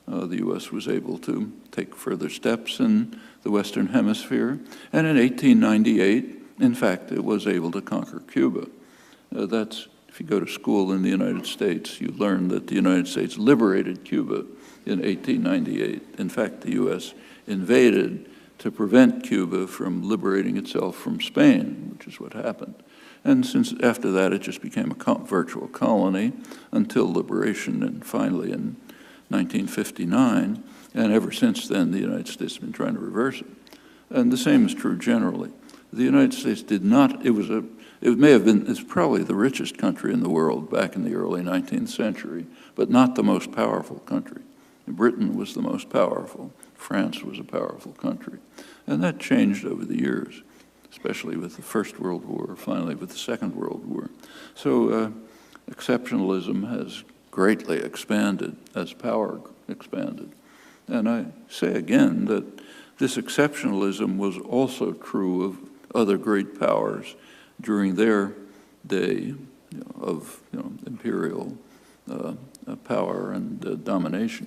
The U.S. was able to take further steps in the Western Hemisphere, and in 1898, in fact, it was able to conquer Cuba. If you go to school in the United States, you learn that the United States liberated Cuba in 1898. In fact, the U.S. invaded to prevent Cuba from liberating itself from Spain, which is what happened. And since after that, it just became a virtual colony until liberation, and finally in 1959. And ever since then, the United States has been trying to reverse it. And the same is true generally. The United States did not, it's probably the richest country in the world back in the early 19th century, but not the most powerful country. Britain was the most powerful. France was a powerful country. And that changed over the years, especially with the First World War, finally with the Second World War. So exceptionalism has greatly expanded as power expanded. And I say again that this exceptionalism was also true of other great powers during their day of imperial power and domination.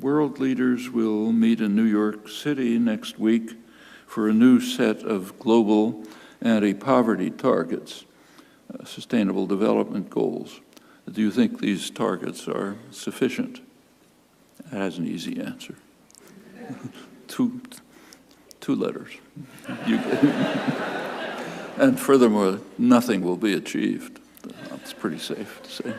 World leaders will meet in New York City next week for a new set of global anti-poverty targets, sustainable development goals. Do you think these targets are sufficient? That has an easy answer. two letters. And furthermore, nothing will be achieved. That's pretty safe to say.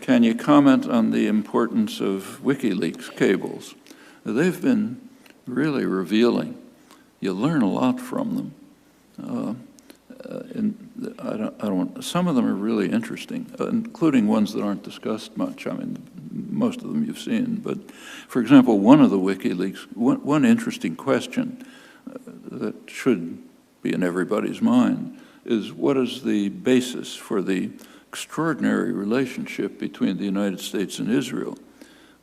Can you comment on the importance of WikiLeaks cables? They've been really revealing. You learn a lot from them. Some of them are really interesting, including ones that aren't discussed much. I mean, most of them you've seen. But, for example, one of the WikiLeaks, one interesting question that should be in everybody's mind is, what is the basis for the extraordinary relationship between the United States and Israel?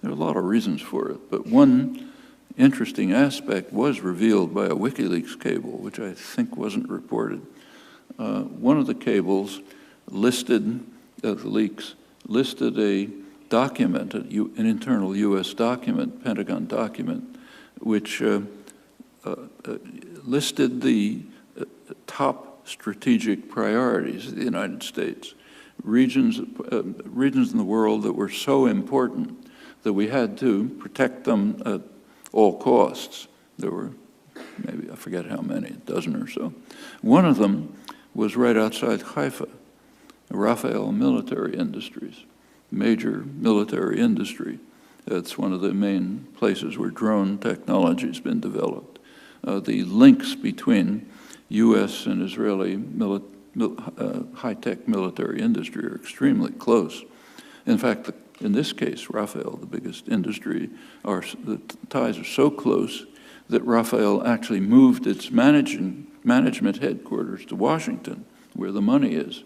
There are a lot of reasons for it, but one interesting aspect was revealed by a WikiLeaks cable, which I think wasn't reported. One of the cables listed, the leaks, listed a document, an internal U.S. document, Pentagon document, which listed the top strategic priorities of the United States. Regions in the world that were so important that we had to protect them at all costs. There were maybe, I forget how many, a dozen or so. One of them was right outside Haifa, Rafael Military Industries, major military industry. That's one of the main places where drone technology has been developed. The links between U.S. and Israeli high-tech military industry are extremely close. In fact, in this case, Rafael, the biggest industry, the ties are so close that Rafael actually moved its management headquarters to Washington, where the money is.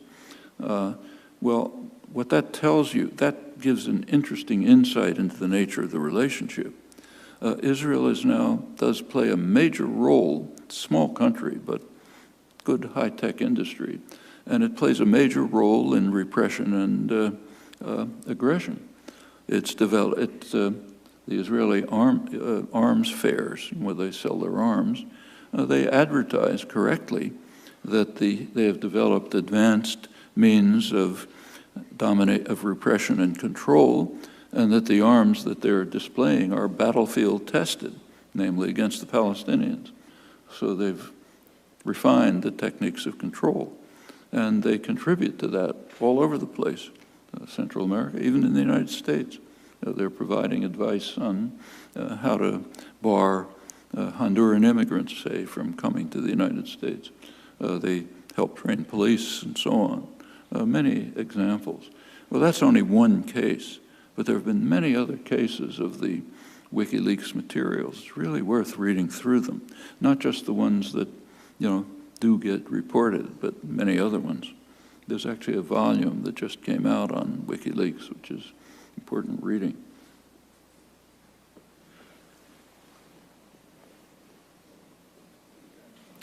Well, what that tells you, that gives an interesting insight into the nature of the relationship. Israel does play a major role, small country, but good high-tech industry, and it plays a major role in repression and aggression. It's developed, the Israeli arms fairs, where they sell their arms, they advertise correctly that they have developed advanced means of repression and control, and that the arms that they're displaying are battlefield tested, namely against the Palestinians. So they've refined the techniques of control, and they contribute to that all over the place, Central America, even in the United States. They're providing advice on how to bar Honduran immigrants, say, from coming to the United States. They help train police and so on. Many examples. Well, that's only one case, but there have been many other cases of the WikiLeaks materials. It's really worth reading through them, not just the ones that do get reported, but many other ones. There's actually a volume that just came out on WikiLeaks, which is important reading.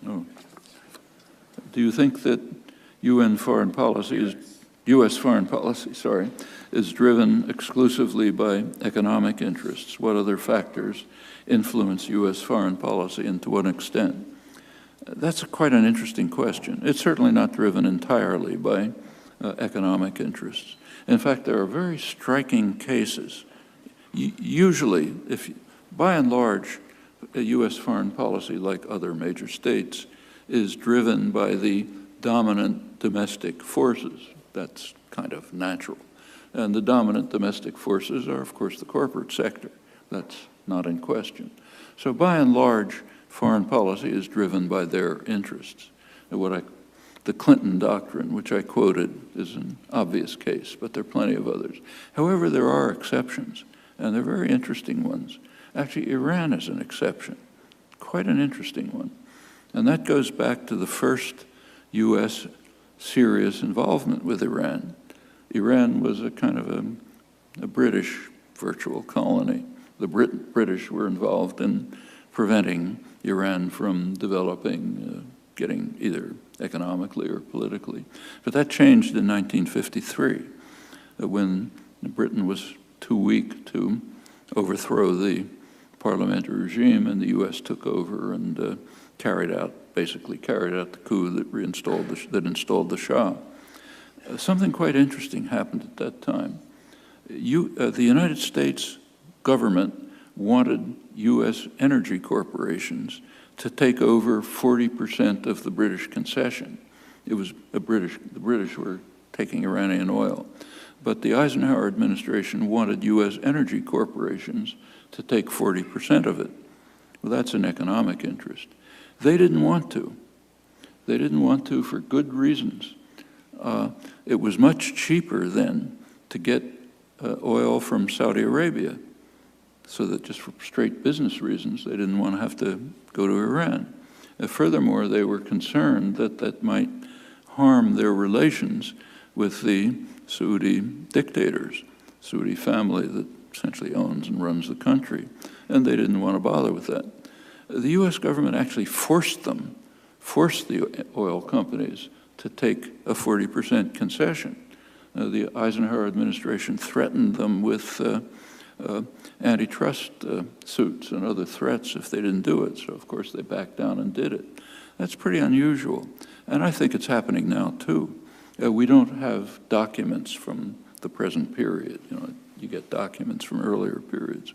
Oh. Do you think that U.S. foreign policy is driven exclusively by economic interests? What other factors influence U.S. foreign policy, and to what extent? That's quite an interesting question. It's certainly not driven entirely by economic interests. In fact, there are very striking cases. Usually, by and large, a U.S. foreign policy, like other major states, is driven by the dominant domestic forces. That's kind of natural. And the dominant domestic forces are, of course, the corporate sector. That's not in question. So by and large, foreign policy is driven by their interests. The Clinton doctrine, which I quoted, is an obvious case, but there are plenty of others. However, there are exceptions, and they're very interesting ones. Actually, Iran is an exception, quite an interesting one. And that goes back to the first U.S. serious involvement with Iran. Iran was a kind of a British virtual colony. The British were involved in preventing Iran from developing, getting either economically or politically. But that changed in 1953, when Britain was too weak to overthrow the parliamentary regime, and the U.S. took over and basically carried out the coup that installed the Shah. Something quite interesting happened at that time. The United States government wanted U.S. energy corporations to take over 40% of the British concession. It was the British were taking Iranian oil. But the Eisenhower administration wanted U.S. energy corporations to take 40% of it. Well, that's an economic interest. They didn't want to. They didn't want to for good reasons. It was much cheaper then to get oil from Saudi Arabia, so that just for straight business reasons, they didn't want to have to go to Iran. Furthermore, they were concerned that that might harm their relations with the Saudi dictators, Saudi family that essentially owns and runs the country, and they didn't want to bother with that. The U.S. government actually forced the oil companies to take a 40% concession. The Eisenhower administration threatened them with antitrust suits and other threats if they didn't do it. So, of course, they backed down and did it. That's pretty unusual. And I think it's happening now, too. We don't have documents from the present period. You get documents from earlier periods.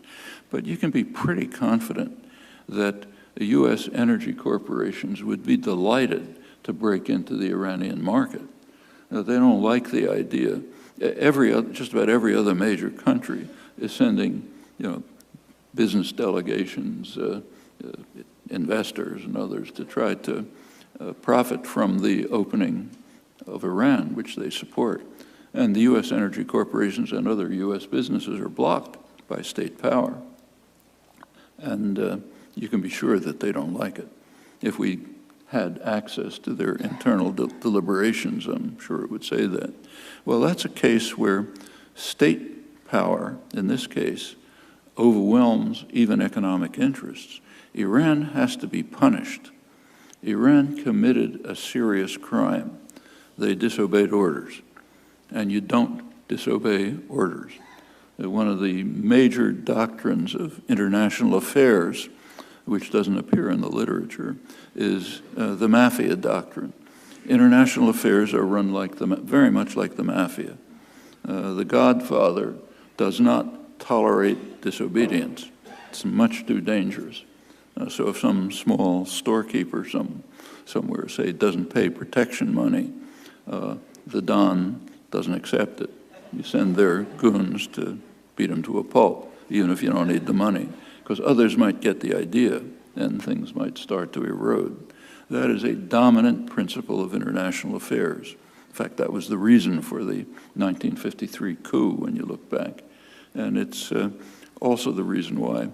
But you can be pretty confident that the U.S. energy corporations would be delighted to break into the Iranian market. They don't like the idea. Just about every other major country is sending, business delegations, investors and others to try to profit from the opening of Iran, which they support. And the U.S. energy corporations and other U.S. businesses are blocked by state power. And you can be sure that they don't like it. If we had access to their internal deliberations, I'm sure it would say that. Well, that's a case where state power, in this case, overwhelms even economic interests. Iran has to be punished. Iran committed a serious crime. They disobeyed orders, and you don't disobey orders. One of the major doctrines of international affairs, which doesn't appear in the literature, is the mafia doctrine. International affairs are run very much like the mafia. The Godfather does not tolerate disobedience. It's much too dangerous. So if some small storekeeper somewhere, say, doesn't pay protection money, the Don doesn't accept it. You send their goons to beat him to a pulp, even if you don't need the money, because others might get the idea and things might start to erode. That is a dominant principle of international affairs. In fact, that was the reason for the 1953 coup, when you look back. And it's also the reason why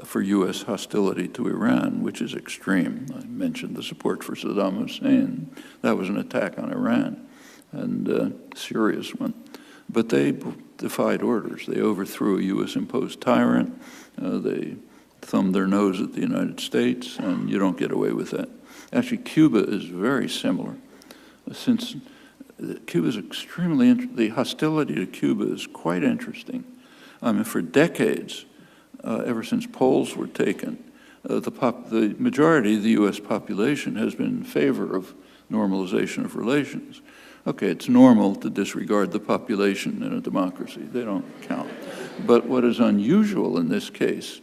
for U.S. hostility to Iran, which is extreme. I mentioned the support for Saddam Hussein. That was an attack on Iran, and a serious one. But they defied orders. They overthrew a U.S.-imposed tyrant. They thumbed their nose at the United States, and you don't get away with that. Actually, Cuba is very similar. Since Cuba is extremely the hostility to Cuba is quite interesting. I mean, for decades, ever since Poles were taken, the majority of the U.S. population has been in favor of normalization of relations. Okay, it's normal to disregard the population in a democracy. They don't count. But what is unusual in this case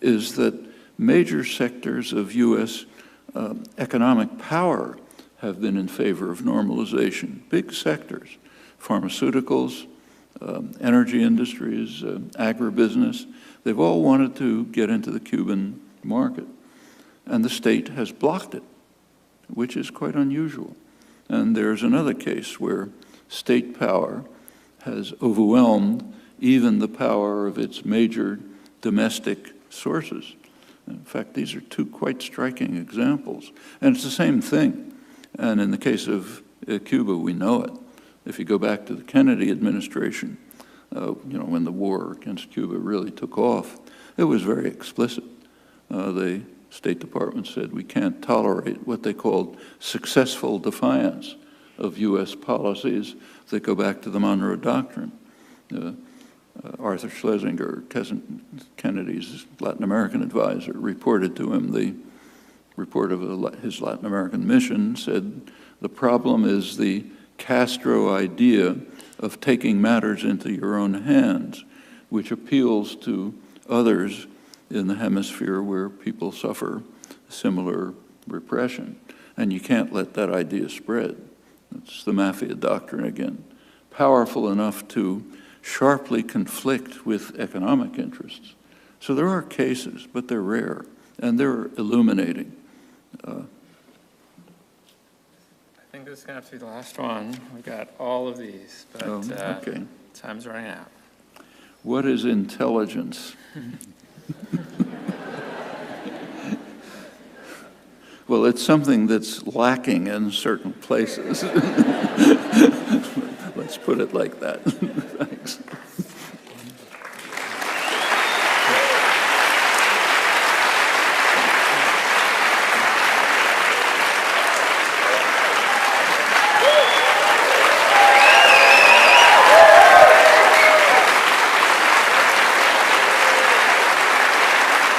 is that major sectors of U.S. Economic power have been in favor of normalization. Big sectors, pharmaceuticals, energy industries, agribusiness, they've all wanted to get into the Cuban market. And the state has blocked it, which is quite unusual. And there's another case where state power has overwhelmed even the power of its major domestic sources. In fact, these are two quite striking examples. And it's the same thing. And in the case of Cuba, we know it. If you go back to the Kennedy administration, when the war against Cuba really took off, it was very explicit. The State Department said we can't tolerate what they called successful defiance of U.S. policies that go back to the Monroe Doctrine. Arthur Schlesinger, Kennedy's Latin American advisor, reported to him the report of his Latin American mission, said the problem is the Castro idea of taking matters into your own hands, which appeals to others in the hemisphere where people suffer similar repression. And you can't let that idea spread. It's the mafia doctrine again. Powerful enough to sharply conflict with economic interests. So there are cases, but they're rare, and they're illuminating. I think this is going to have to be the last one. We've got all of these, but okay. Time's running out. What is intelligence? Well, it's something that's lacking in certain places. Let's put it like that. Thanks.